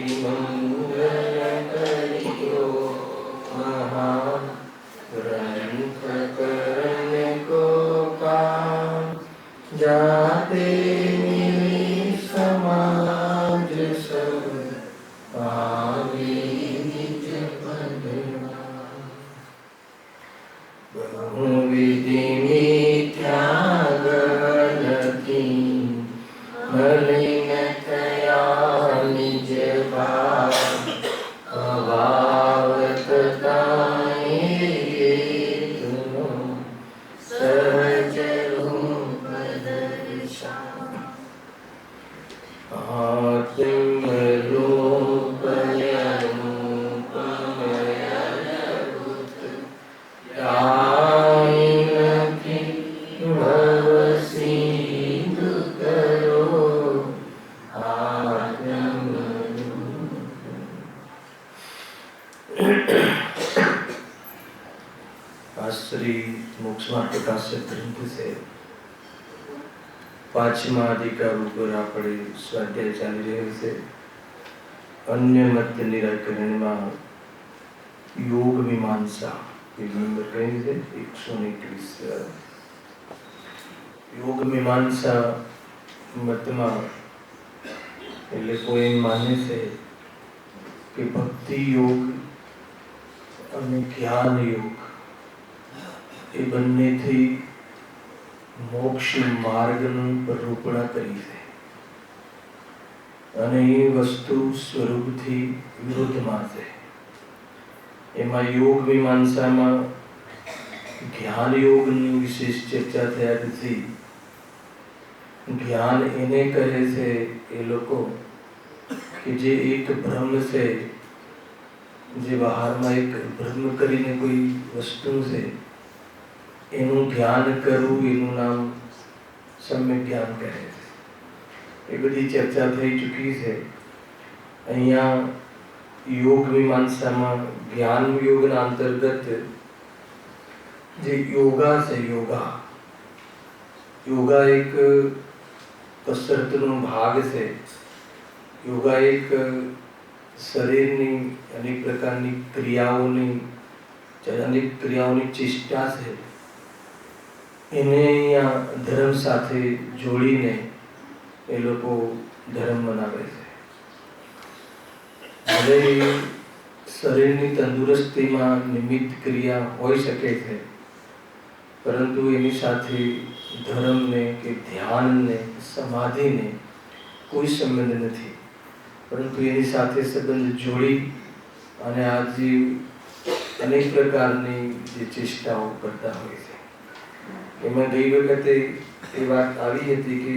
મંગલ કર્યો મહાન ગ્રંથ કરને કો કામ જાતે મિલી સમાજ સબ પાવી નિજ પદમાં બહુવિધિ મિથ્યા ગણતી મલિન થયા નિજ ભાવ અભાવત કાયતુનો સહજ રૂપ દર્શન આત્મ રૂપય રૂપમય અદભુત નથી ભવ સિંધુ કરો આત્મ श्री मोक्षमार्ग प्रकाशित ग्रंथ से पांचमा अधिकार ऊपर આપણે સ્વાધ્યાય ચાલી રહ્યો છે અન્ય મત નિરાકરણ માં યોગ મીમાંસા એ નંબર કઈ છે 121 યોગ મીમાંસા મતમાં એટલે કોઈ માને છે કે ભક્તિ યોગ અને જ્ઞાન યોગ એ બંનેથી મોક્ષ માર્ગનું પ્રરૂપણા કરી છે અને એ વસ્તુ સ્વરૂપથી વિરુદ્ધમાં છે. એમાં યોગ મીમાંસામાં જ્ઞાન યોગની વિશેષ ચર્ચા થયા નથી. જ્ઞાન એને કહે છે એ લોકો કે જે એક ભ્રમ છે, જે બહારમાં એક ભ્રમ કરીને કોઈ વસ્તુ છે એનું ધ્યાન કરવું, એનું નામ સમ્યક જ્ઞાન કહે છે. એ બધી ચર્ચા થઈ ચૂકી છે. અહીંયા યોગ મીમાંસામાં જ્ઞાન યોગના અંતર્ગત જે યોગા છે, યોગા એક કસરતનો ભાગ છે. યોગા એક શરીરની અનેક પ્રકારની ક્રિયાઓની ચેષ્ટા છે. એને અહીંયા ધર્મ સાથે જોડીને એ લોકો ધર્મ મનાવે છે. ભલે શરીરની તંદુરસ્તીમાં નિમિત્ત ક્રિયા હોઈ શકે છે, પરંતુ એની સાથે ધર્મને કે ધ્યાનને સમાધિને કોઈ સંબંધ નથી. પરંતુ એની સાથે સંબંધ જોડી અને આ જે અનેક પ્રકારની જે ચેષ્ટાઓ કરતા હોય છે. એમાં ગઈ વખતે એ વાત આવી હતી કે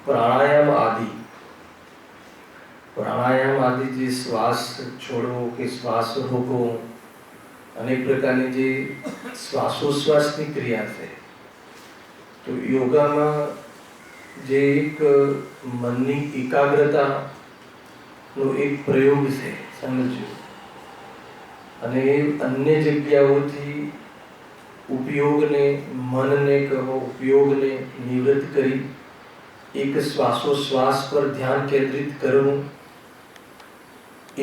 પ્રાણાયામ આદિ જે શ્વાસ છોડવો કે શ્વાસ રોકવો, અનેક પ્રકારની જે શ્વાસોશ્વાસની ક્રિયા છે, તો યોગામાં જે એક મનની એકાગ્રતાનો એક પ્રયોગ છે, સમજજો. અને અન્ય જગ્યાઓથી ઉપયોગને, મનને કહો, ઉપયોગને નિવૃત્ત કરી એક શ્વાસોશ્વાસ પર ધ્યાન કેન્દ્રિત કરવું,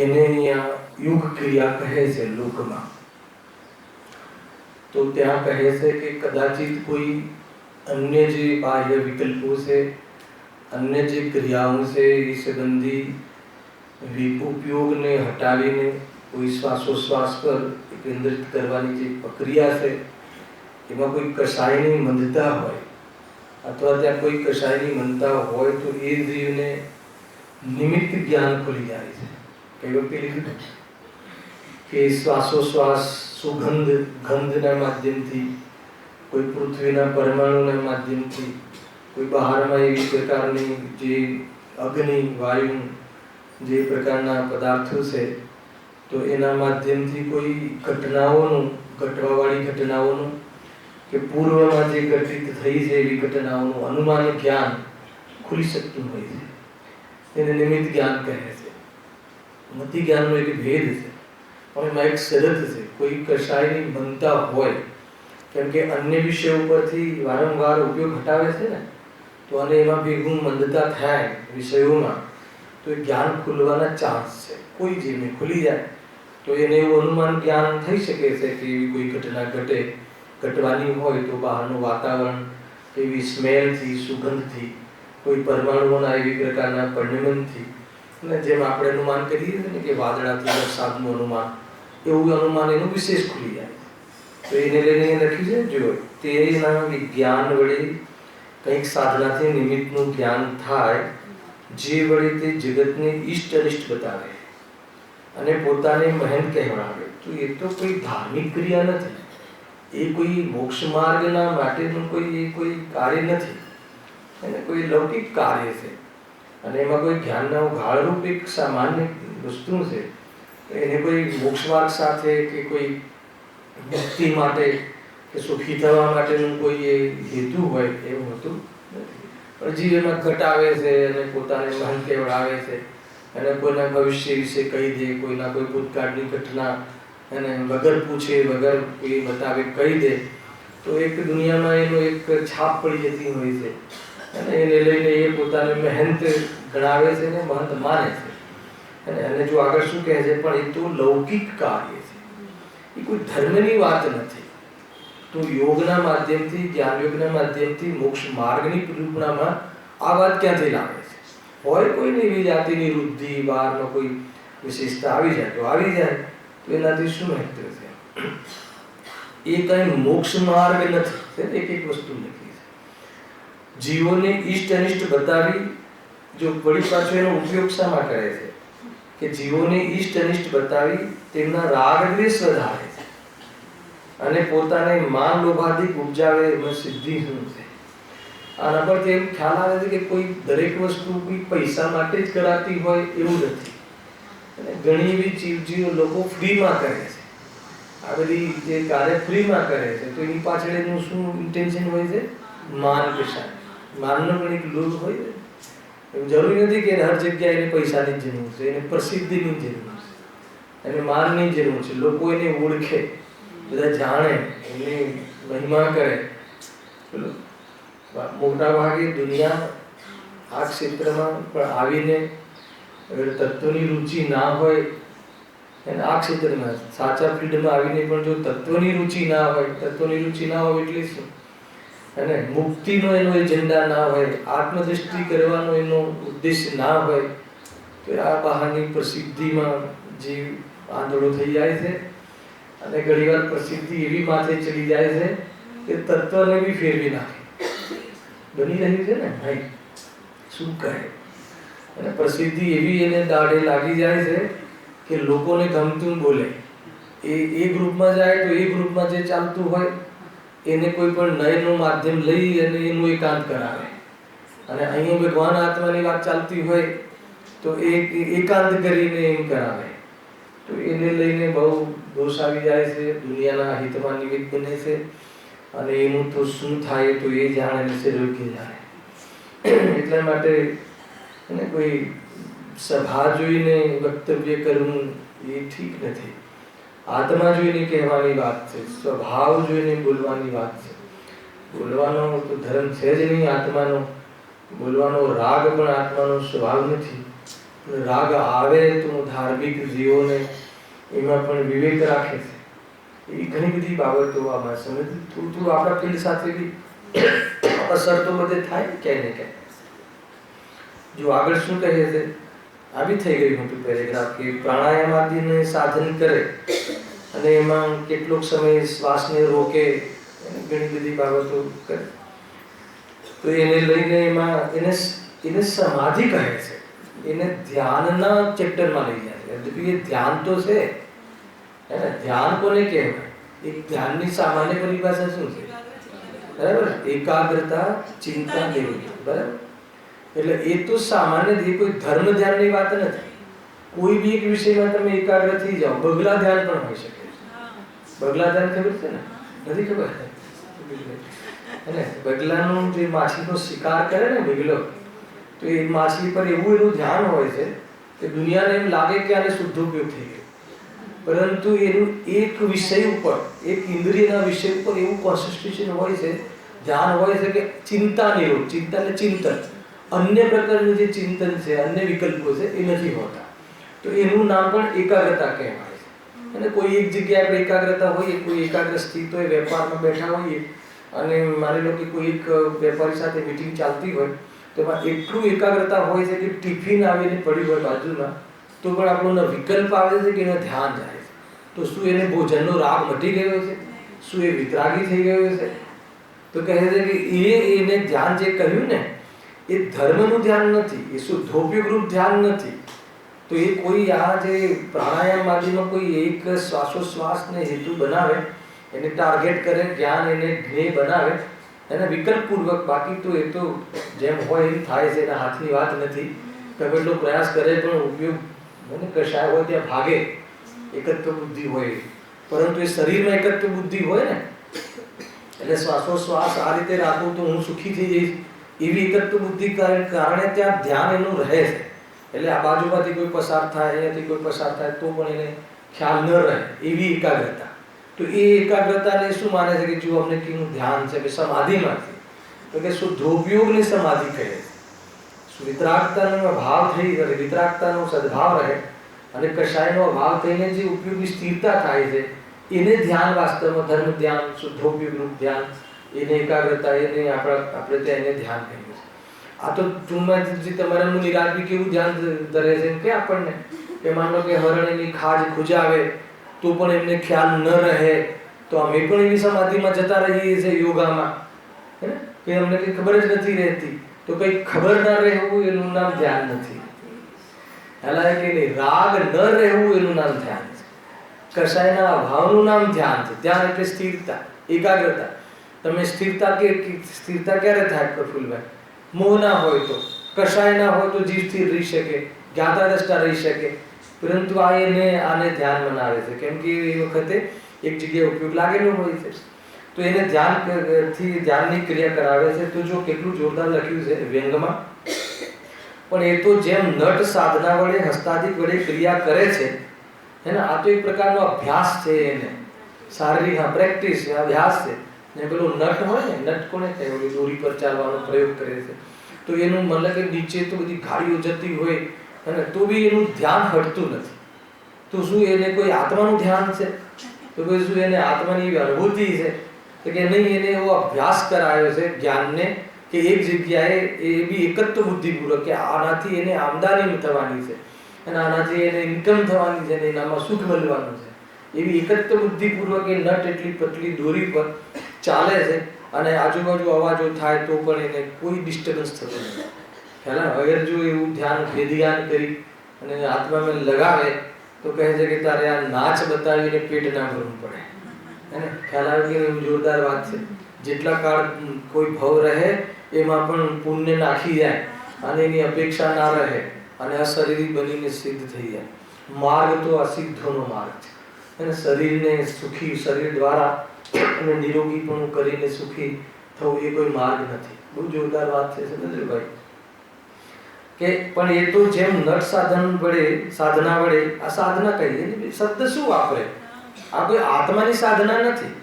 એને અહીંયા યોગ ક્રિયા કહે છે લોકમાં. તો ત્યાં કહે છે કે કદાચિત કોઈ અન્ય જે બાહ્ય વિકલ્પો છે, અન્ય જે ક્રિયાઓ છે, એ સંબંધી ઉપયોગને હટાવીને કોઈ શ્વાસોશ્વાસ પર કેન્દ્રિત કરવાની જે પ્રક્રિયા છે, એમાં કોઈ કશાયની મંદતા હોય અથવા ત્યાં કોઈ કશાયની મંદતા હોય તો એ જીવને નિમિત્ત જ્ઞાન ખુલી જાય છે. કઈ વખતે લીધું કે શ્વાસોશ્વાસ સુગંધ ગંધના માધ્યમથી, કોઈ પૃથ્વીના પરમાણુના માધ્યમથી, કોઈ બહારમાં એવી પ્રકારની જે અગ્નિ વાયુ જે પ્રકારના પદાર્થો છે, તો એના માધ્યમથી કોઈ ઘટનાઓનું, ઘટવાવાળી ઘટનાઓનું કે પૂર્વમાં જે ઘટિત થઈ છે એવી ઘટનાઓનું અનુમાન જ્ઞાન ખુલી શકતું હોય છે. તેને નિમિત્ત જ્ઞાન કહે છે. મતિ જ્ઞાનનો એક ભેદ છે, પણ એમાં એક શરત છે. કોઈ કશાયની બનતા હોય, કેમ કે અન્ય વિષયો ઉપરથી વારંવાર ઉપયોગ હટાવે છે ને, તો અને એમાં ભેગું મંદતા થાય વિષયોમાં, તો એ જ્ઞાન ખુલવાના ચાન્સ છે. કોઈ જીવને ખુલી જાય તો એને એવું અનુમાન જ્ઞાન થઈ શકે છે કે એવી કોઈ ઘટના ઘટવાની હોય તો બહારનું વાતાવરણ, એવી સ્મેલથી, સુગંધથી, કોઈ પરમાણુઓના એવી પ્રકારના પરિણમનથી, અને જેમ આપણે અનુમાન કરીએ છીએ ને કે વાદળાથી વરસાદનું અનુમાન, એવું અનુમાન એનું વિશેષ ખુલી જાય. તો એને લઈને એ લખ્યું છે, જો તેના વિજ્ઞાન વડે કંઈક સાધનાથી નિમિત્તનું જ્ઞાન થાય, જે વડે તે જગતને ઈષ્ટ અનિષ્ટ બતાવે અને પોતાને મહેન કહેવાવે. તો એ તો કોઈ ધાર્મિક ક્રિયા નથી, એ કોઈ મોક્ષ માર્ગના માટેનું કોઈ કાર્ય નથી, એને કોઈ લૌકિક કાર્ય છે. અને એમાં કોઈ જ્ઞાનના ઉઘાડરૂપ એક સામાન્ય વસ્તુ છે. એને કોઈ મોક્ષ માર્ગ સાથે કે કોઈ મુક્તિ માટે કે સુખી થવા માટેનું કોઈ એ હેતુ હોય એવું હોતું નથી. પણ જીવ એમાં ઘટાવે છે અને પોતાને મહાન કેવડાવે છે અને કોઈના ભવિષ્ય વિશે કહી દે, કોઈના કોઈ ભૂતકાળની ઘટના અને વગર પૂછે વગર એ બતાવે કહી દે, તો એક દુનિયામાં એનો એક છાપ પડી જતી હોય છે અને એને લઈને એ પોતાની મહેનત ગણાવે છે ને મહંત માને છે. અને જો આગળ શું કહે છે, પણ એ તો લૌકિક કાર્ય છે, એ કોઈ ધર્મની વાત નથી. તો યોગના માધ્યમથી, જ્ઞાન યોગના માધ્યમથી મોક્ષ માર્ગની પરિપૂર્ણમાં આ વાત ક્યાંથી લાવે છે? હોય કોઈને એવી જાતિની વૃદ્ધિ, બહારમાં કોઈ વિશેષતા આવી જાય તો આવી જાય, તો એનાથી શું મહત્વ છે? એ કઈ મોક્ષ માર્ગ નથી. એક એક વસ્તુ લખી છે, જીવોને ઈષ્ટ અનિષ્ટ બતાવી. જો વળી પાછો એનો ઉપયોગ શામાં કરે છે કે જીવોને ઈષ્ટ અનિષ્ટ બતાવી તેમના રાગ દ્વેષ વધારે છે અને પોતાને માન લોભાધિક ઉપજાવે. એમાં સિદ્ધિ શું છે? આના પરથી એમ ખ્યાલ આવે છે કે કોઈ દરેક વસ્તુ કોઈ પૈસા માટે જ કરાતી હોય એવું નથી. અને ઘણી એવી ચીજો લોકો ફ્રીમાં કરે છે. આ બધી જે કાર્ય ફ્રીમાં કરે છે તો એની પાછળ એનું શું ઇન્ટેન્શન હોય છે? માન પેશા, માનનો પણ એક લોભ હોય છે. એવું જરૂરી નથી કે હર જગ્યાએ એને પૈસાની જરૂર છે, એને પ્રસિદ્ધિની જરૂર છે, એને માનની જરૂર છે. લોકો એને ઓળખે, બધા જાણે, એની મહિમા કરે. મોટા ભાગે દુનિયા આ ક્ષેત્રમાં પણ આવીને અગર તત્વની રુચિ ના હોય, અને આ ક્ષેત્રમાં સાચા ફિલ્ડમાં આવીને પણ જો તત્વની રુચિ ના હોય, તત્વની રુચિ ના હોય એટલે શું? અને મુક્તિનો એનો એજન્ડા ના હોય, આત્મદ્રષ્ટિ કરવાનો એનો ઉદ્દેશ ના હોય, તો આ બહારની પ્રસિદ્ધિમાં જીવ આંધળો થઈ જાય છે. અને ઘણીવાર પ્રસિદ્ધિ એવી માથે ચડી જાય છે કે તત્વને બી ફેરવી નાખે. બની રહ્યું છે ને ભાઈ, શું કહે? અને પ્રસિદ્ધિ એવી એને દાઢે લાગી જાય છે કે લોકોને ગમતું બોલે. એ ગ્રુપમાં જાય તો એ ગ્રુપમાં જે ચાલતું હોય એને કોઈ પણ નયનું માધ્યમ લઈ અને એનું એકાંત કરાવે. અને અહીંયા ભગવાન આત્માની વાત ચાલતી હોય તો એ એકાંત કરીને એમ કરાવે. તો એને લઈને બહુ દોષ આવી જાય છે, દુનિયાના હિતમાં નિમિત્ત બને છે. અને એનું તો શું થાય તો એ જાણે વિશે રોકી જાય. એટલા માટે એને કોઈ સભા જોઈને વક્તવ્ય કરવું એ ઠીક નથી. આત્મા જોઈને કહેવાની વાત છે, સ્વભાવ જોઈને બોલવાની વાત છે. બોલવાનો તો ધર્મ છે જ નહીં આત્માનો, બોલવાનો રાગ પણ આત્માનો સ્વભાવ નથી. રાગ આવે તો ધાર્મિક જીવોને એમાં પણ વિવેક રાખે છે. એવી ઘણી બધી બાબતો આમાં સમજ થોડું આપણા ફિલ્ડ સાથે બી અસર તો બધે થાય ક્યાંય ને ક્યાંય. જો આગળ શું કહે છે, આવી થઈ ગયું મોટું પેરેગ્રાફ કે પ્રાણાયામ આદિને સાધન કરે અને એમાં કેટલોક સમય શ્વાસને રોકે, ઘણી બધી બાબતો કરે, તો એને લઈને એમાં એને સમાધિ કહે છે. એને ધ્યાનના ચેપ્ટરમાં લઈ જાય છે. એ ધ્યાન તો છે, ધ્યાન કોને કહેવાય? એક ધ્યાનની સામાન્ય પરિભાષા શું છે? બરાબર, એકાગ્રતા, ચિંતા, નિવૃત્તિ. બરાબર, એટલે એ તો સામાન્ય કોઈ ધર્મ ધ્યાનની વાત નથી. કોઈ બી એક વિષયમાં તમે એકાગ્ર થઈ જાઓ. બગલા ધ્યાન પણ હોઈ શકે. બગલા ધ્યાન ખબર છે ને? નથી ખબર? બગલાનો જે માછલીનો શિકાર કરે ને બગલો, તો એ માછલી પર એવું એનું ધ્યાન હોય છે કે દુનિયાને એમ લાગે કે આને શુદ્ધ ઉપયોગ થઈ ગયો, પરંતુ એનું એક વિષય ઉપર, એક ઇન્દ્રિયના વિષય ઉપર એવું કોન્સન્ટ્રેશન હોય છે, ધ્યાન હોય છે કે ચિંતા નિરોધ, ચિંતા એટલે ચિંતન, અન્ય પ્રકારનું જે ચિંતન છે, અન્ય વિકલ્પો છે એ નથી હોતા. તો એનું નામ પણ એકાગ્રતા કહેવાય છે. અને કોઈ એક જગ્યાએ આપણે એકાગ્રતા હોઈએ, કોઈ એકાગ્ર સ્થિત હોય, વેપારમાં બેઠા હોઈએ અને માની લો કે કોઈ એક વેપારી સાથે મીટિંગ ચાલતી હોય તો એમાં એટલું એકાગ્રતા હોય છે કે ટિફિન આવીને પડ્યું હોય બાજુમાં તો પણ આપણો વિકલ્પ આવે છે કે એનું ધ્યાન જાય છે. તો શું એને ભોજનનો રાગ મટી ગયો છે? શું એ વિતરાગી થઈ ગયો છે? તો કહે છે કે એને ધ્યાન જે કહ્યું ને એ ધર્મનું ધ્યાન નથી, એ શુદ્ધોપયોગરૂપ ધ્યાન નથી. તો એ કોઈ આ જે પ્રાણાયામ આદિમાં કોઈ એક શ્વાસોશ્વાસને હેતુ બનાવે, એને ટાર્ગેટ કરે, જ્ઞાન એને ધ્યેય બનાવે એને વિકલ્પપૂર્વક, બાકી તો એ તો જેમ હોય એમ થાય છે, એના હાથની વાત નથી. ગમે એટલો પ્રયાસ કરે પણ ઉપયોગ મને કશાય હોય ત્યાં ભાગે, એકત્વ બુદ્ધિ હોય. પરંતુ એ શરીરમાં એકત્વ બુદ્ધિ હોય ને એટલે શ્વાસોશ્વાસ આ રીતે રાખું તો હું સુખી થઈ જઈશ એવી એકત્વ બુદ્ધિ કારણે ત્યાં ધ્યાન એનું રહે છે. એટલે આ બાજુમાંથી કોઈ પસાર થાય, અહીંયાથી કોઈ પસાર થાય તો પણ એને ખ્યાલ ન રહે એવી એકાગ્રતા. તો એ એકાગ્રતાને શું માને છે કે જો અમને કેવું ધ્યાન છે કે સમાધિમાંથી, તો કે શુદ્ધોપયોગની સમાધિ કહે છે. વિતરાગતાનો ભાવ થઈ રહે, વિતરાગતાનો સદભાવ રહે અને કશાયનો અભાવ થઈને જે ઉપયોગની સ્થિરતા થાય છે એને ધ્યાન વાસ્તવમાં ધર્મ ધ્યાન, શુદ્ધોપયોગરૂપ ધ્યાન, એને એકાગ્રતા, એને આપણે ત્યાં એને ધ્યાન કહીએ છીએ. આ તો ટૂંકમાં તમારા નિરાગી કેવું ધ્યાન ધરે છે કે આપણને કે માનો કે હરણ એની ખાજ ખુજાવે તો પણ એમને ખ્યાલ ન રહે તો અમે પણ એવી સમાધિમાં જતા રહીએ છીએ યોગામાં, હે ને, કે અમને કંઈ ખબર જ નથી રહેતી. તો કંઈ ખબર ન રહેવું એનું નામ ધ્યાન નથી. હાલાય કે નહીં, રાગ ન રહેવું એનું નામ ધ્યાન છે. કશાયના અભાવનું નામ ધ્યાન છે. ધ્યાન એટલે સ્થિરતા, એકાગ્રતા. તમે સ્થિરતા ક્યારે થાય પ્રફુલ્લભાઈ? મોહ ના હોય તો, કશાય ના હોય તો જીવ સ્થિર રહી શકે, જ્ઞાતા દ્રષ્ટા રહી શકે. પરંતુ આને ધ્યાન બનાવે છે, કેમ કે એ વખતે એક જગ્યાએ ઉપયોગ લાગેલો હોય છે. તો એને ધ્યાનની ક્રિયા કરાવે છે. તો જો કેટલું જોરદાર લખ્યું છે વ્યંગમાં, પણ એ તો જેમ નટ સાધના વડે હસ્તાદિક વડે ક્રિયા કરે છે, હે ને, આ તો એક પ્રકારનો અભ્યાસ છે. એને શારીરિક પ્રેક્ટિસ, અભ્યાસ છે. ને પેલો નટ હોય ને, નટ કોને કહે, ઓલી દોરી પર ચાલવાનો પ્રયોગ કરે છે. તો એનું મતલબ કે નીચે તો બધી ગાડીઓ જતી હોય અને તો બી એનું ધ્યાન હટતું નથી. તો શું એને કોઈ આત્માનું ધ્યાન છે? તો કોઈ શું એને આત્માની એવી અનુભૂતિ છે? તો કે નહીં, એને એવો અભ્યાસ કરાયો છે જ્ઞાનને કે એક જગ્યાએ એ બી એકત્વ બુદ્ધિપૂર્વક કે આનાથી એને આમદાની થવાની છે અને આનાથી એને ઇન્કમ થવાની છે, એનામાં સુખ મળવાનું છે. એવી એકત્વ બુદ્ધિપૂર્વક એ નટ એટલી પતલી દોરી પર ચાલે છે અને આજુબાજુ અવાજો થાય તો પણ એને કોઈ ડિસ્ટર્બન્સ થતું નથી. પહેલાં અગર જો એવું ધ્યાન ધ્યાન કરી અને આત્મામાં લગાવે તો કહે છે કે તારે આ નાચ બતાવીને પેટ ના ભરવું પડે, હે ને. ખ્યાલ આવે કે એવું જોરદાર વાત છે. જેટલા કાળ કોઈ ભવ રહે એમાં પણ પુણ્ય નાખી જાય અને એની અપેક્ષા ના રહે અને અશરીરી બનીને સિદ્ધ થઈ જાય. માર્ગ તો અસિદ્ધોનો માર્ગ છે. અને શરીરને સુખી, શરીર દ્વારા અને નિરોગીપણું કરીને સુખી થવું એ કોઈ માર્ગ નથી. બહુ જોરદાર વાત છે સમજભાઈ. કે પણ એ તો જેમ નટ સાધન વડે, સાધના વડે, આ સાધના કહીએ શબ્દ શું વાપરે? આ કોઈ આત્માની સાધના નથી.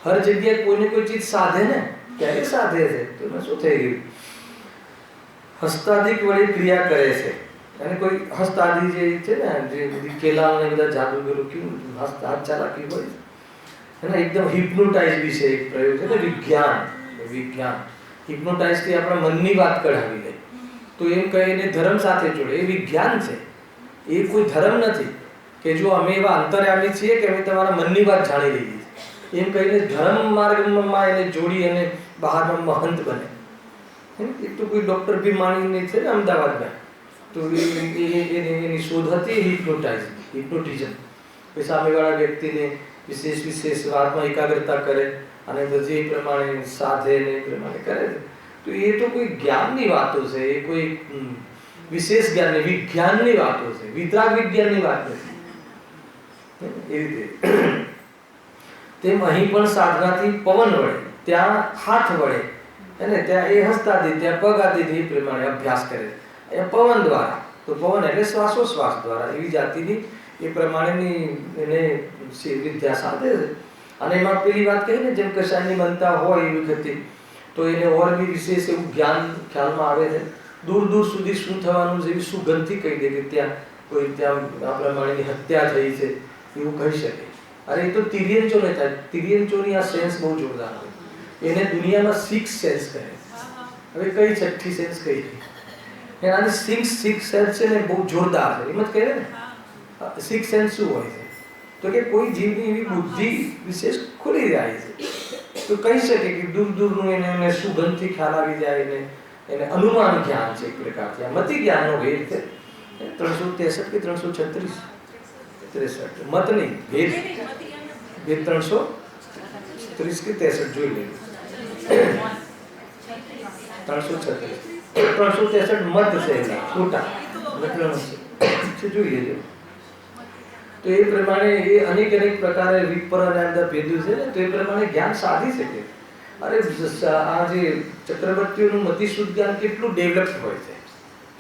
હર જગ્યાએ કોઈને કોઈ ચીજ સાધે ને, ક્યારે સાધે છે? તો એમાં શું થઈ ગયું? હસ્તાદિક વડે ક્રિયા કરે છે. અને કોઈ હસ્તાદિ જે છે ને, જે બધી કેલા અને બધા જાદુગરો કેવું હાથ ચાલાકી હોય છે, એને એકદમ હિપ્નોટાઇઝ વિશે એક પ્રયોગ છે ને, વિજ્ઞાન હિપ્નોટાઇઝથી આપણા મનની વાત કઢાવી લે. તો એમ કહીને ધર્મ સાથે જોડે, એ વિજ્ઞાન છે, એ કોઈ ધર્મ નથી. કે જો અમે એવા અંતર્યામી છીએ કે અમે તમારા મનની વાત જાણી લઈએ છીએ, એમ કહીને ધર્મ માર્ગમાં એને જોડી અને બહારમાં મહંત બને. એક તો કોઈ ડૉક્ટર બી માણીને છે ને અમદાવાદમાં, તો એની શોધ હતી હિપ્નોટિઝમ. સામેવાળા વ્યક્તિને વિશેષ વાતમાં એકાગ્રતા કરે અને પછી એ પ્રમાણે સાધે ને એ પ્રમાણે કરે છે. તો એ તો કોઈ જ્ઞાનની વાતો છે, એ કોઈ વિશેષ જ્ઞાનની, વિજ્ઞાનની વાતો છે, વિતરાગ વિજ્ઞાનની વાત નથી. એ રીતે તેમ અહીં પણ સાધનાથી પવન વડે, ત્યાં હાથ વડે, અને ત્યાં એ હસ્તાદી, ત્યાં પગ આદિથી એ પ્રમાણે અભ્યાસ કરે છે. એ પવન દ્વારા, તો પવન એટલે શ્વાસોશ્વાસ દ્વારા એવી જાતિની એ પ્રમાણેની એને વિદ્યા સાધે છે. અને એમાં પેલી વાત કહી ને, જેમ કશાયની બનતા હોય એ વખતે તો એને ઓર બી વિશેષ એવું જ્ઞાન ખ્યાલમાં આવે છે. દૂર દૂર સુધી શું થવાનું છે એવી સુગંધથી કહી દે કે ત્યાં કોઈ ત્યાં આપણા માણીની હત્યા થઈ છે એવું કહી શકે. અરે એ તો તિર્યંચોને થાય. તિર્યંચોની આ સેન્સ બહુ જોરદાર હોય. એને દુનિયામાં 6 સેન્સ કહે. હવે કઈ છઠ્ઠી સેન્સ કઈ એનાથી 6 સેન્સ છે ને બહુ જોરદાર છે. એમ જ કહે ને 6 સેન્સ શું હોય છે તો કે કોઈ જીવની એવી બુદ્ધિ વિશેષ ખુલી જાય છે તો કહી શકે કે દૂર દૂરનું એને સુગંધથી ખ્યાલ આવી જાય. એને અનુમાન જ્ઞાન છે એક પ્રકારથી. આ મતિ જ્ઞાનનો ભેદ છે. 363 કે 336 63 મત નહીં ભેદ 330 કે 63 જોઈ લેજો. 363 મત છે એના ખોટા જોઈ લેજો. તો એ પ્રમાણે એ અનેક પ્રકારે વિપરના અંદર ભેદું છે ને તો એ પ્રમાણે જ્ઞાન સાધી શકે. અરે આ જે ચક્રવર્તીઓનું મતિ શુદ્ધ જ્ઞાન કેટલું ડેવલપ હોય છે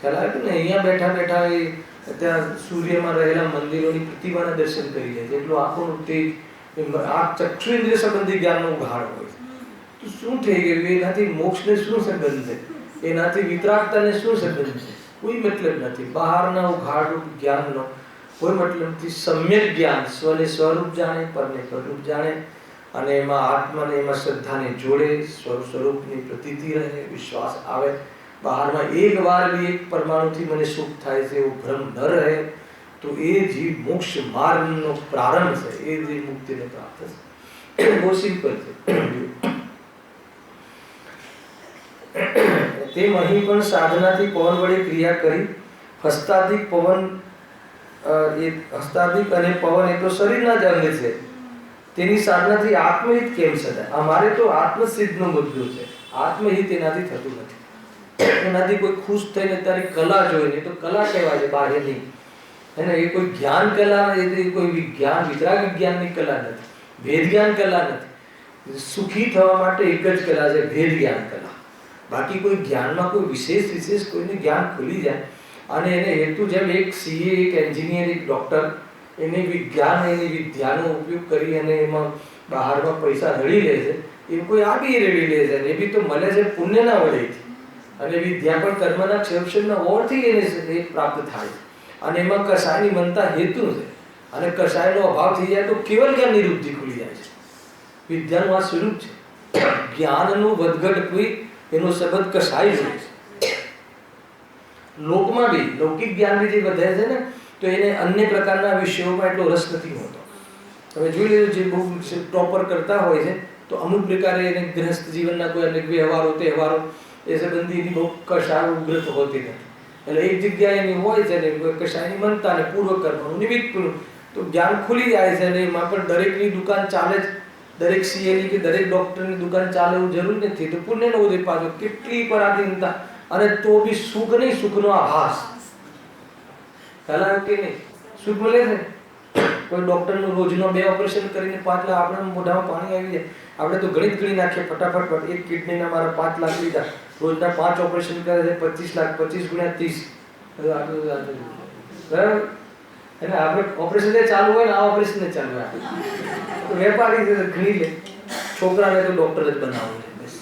ખ્યાલ આવે ને. અહીંયા બેઠા બેઠા એ ત્યાં સૂર્યમાં રહેલા મંદિરોની પ્રતિમાના દર્શન કરી લે છે. એટલું આંખોનું તેજ આ ચક્ષુઇન્દ્રિય સંબંધી જ્ઞાનનો ઉઘાડ હોય છે. તો શું થઈ ગયું એનાથી મોક્ષને શું સંબંધ છે? એનાથી વિતરાગતાને શું સંબંધ છે? કોઈ મતલબ નથી. બહારના ઉઘાડ જ્ઞાનનો કોઈ મતલબ નથી. સમ્યક જ્ઞાન સ્વને સ્વરૂપ જાણે, પરને પરરૂપ જાણે અને એમાં આત્માને એમાં શ્રદ્ધાને જોડે, સ્વરૂપની પ્રતીતિ રહે, વિશ્વાસ આવે. બહારમાં એક વાર બી એક પરમાણુથી મને સુખ થાય છે એવો ભ્રમ ન રહે તો એ જીવ મોક્ષ માર્ગનો પ્રારંભ છે. એ જે મુક્તિને પ્રાપ્ત છે. બહુ સિમ્પલ છે. તેમ અહીં પણ સાધનાથી પવન વડે ક્રિયા કરી હસ્તાદિક પવન હસ્તાદિક અને પવન એ તો શરીરના જ અંગ છે. તેની સાધનાથી આત્મહિત કેમ સદાય? અમારે તો આત્મસિદ્ધનો મુદ્દો છે. આત્મહિત એનાથી થતું નથી. એનાથી કોઈ ખુશ થઈને તારી કલા જોઈને તો કલા કહેવાય છે બાહ્યની. એને એ કોઈ જ્ઞાન કલા એ કોઈ વિજ્ઞાન વિતરાગ વિજ્ઞાનની કલા નથી. ભેદ જ્ઞાન કલા નથી. સુખી થવા માટે એક જ કલા છે ભેદ જ્ઞાન કલા. બાકી કોઈ જ્ઞાનમાં કોઈ વિશેષ કોઈને જ્ઞાન ખુલી જાય અને એને હેતુ જેમ એક સીએ, એક એન્જિનિયર, એક ડોક્ટર એની વિજ્ઞાન એની વિદ્યાનો ઉપયોગ કરી અને એમાં બહારમાં પૈસા રડી લે છે એ કોઈ આ બી રડી લે છે. એ બી તો મળે છે પુણ્યના વડેથી અને વિદ્યા પણ કર્મના ક્ષેમક્ષેમના ઓળથી એને પ્રાપ્ત થાય છે. અને એમાં કષાયની મનતા હેતુ છે અને કષાયનો અભાવ થઈ જાય તો કેવલ જ્ઞાનની વૃદ્ધિ ખુલી જાય છે. વિદ્યાનું આ સ્વરૂપ છે. જ્ઞાનનું વધઘટ કોઈ એનો સંબંધ કષાય છે. લોકમાં બી લૌકિક જ્ઞાન બી જે વધે છે ને તો એને અન્ય પ્રકારના વિષયોમાં એટલો રસ નથી હોતો. તમે જોઈ લેજો જે બહુ ટોપર કરતા હોય છે તો અમુક પ્રકારે એને ગ્રસ્ત જીવનના કોઈ અનેક વ્યવહારો તહેવારો એ સંબંધી એની બહુ કષાય ઉગ્રત હોતી નથી. એટલે એક જગ્યાએ એની હોય છે ને કષાયની મનતા ને પૂર્વ કર્મનું નિમિત્ત તો જ્ઞાન ખુલી જાય છે અને એમાં પણ દરેકની દુકાન ચાલે જ. દરેક સીએની કે દરેક ડોક્ટરની દુકાન ચાલે એવું જરૂર નથી. તો પુણ્યનો ઉદય પાછો કેટલી પરાધીનતા અને તો બી સુખ નહીં, સુખનો આભાસ. ખ્યાલ કે નહીં? સુખ મળે છે. કોઈ ડોક્ટરનું રોજનો 2 ઓપરેશન કરીને 5 લાખ આપણા મોઢામાં પાણી આવી જાય. આપણે તો ગણિત ગણી નાખીએ ફટાફટ. એક કિડનીના મારા 5 લાખ લીધા. રોજના 5 ઓપરેશન કરે છે 25 લાખ. 25 ગુણ્યા 30 બરાબર. અને આપણે ઓપરેશન ચાલુ હોય ને આ ઓપરેશન ચાલુ હોય તો વેપારી ગણી લે. છોકરાને તો ડોક્ટર જ બનાવવું છે બસ.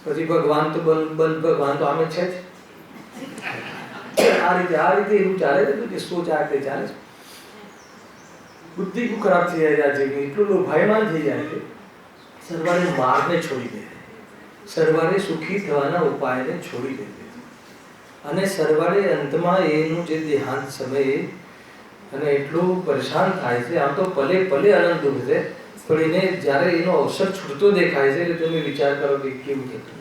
પછી ભગવાન તો ભગવાન તો આમે છે જ. આ રીતે એવું ચાલે છે કે સોચ આ રીતે ચાલે છે. બુદ્ધિ ખરાબ થઈ જાય છે. એટલું લોભાયમાન થઈ જાય છે. સર્વારે માર્ગને છોડી દે. સર્વારે સુખી થવાના ઉપાયને છોડી દે અને સર્વારે અંતમાં એનું જે દેહાંત સમયે અને એટલું પરેશાન થાય છે. આમ તો પલે પલે આનંદ દુઃખ છે પણ એને જ્યારે એનો અવસર છૂટતો દેખાય છે એટલે તમે વિચાર કરો કે કેવું થતું.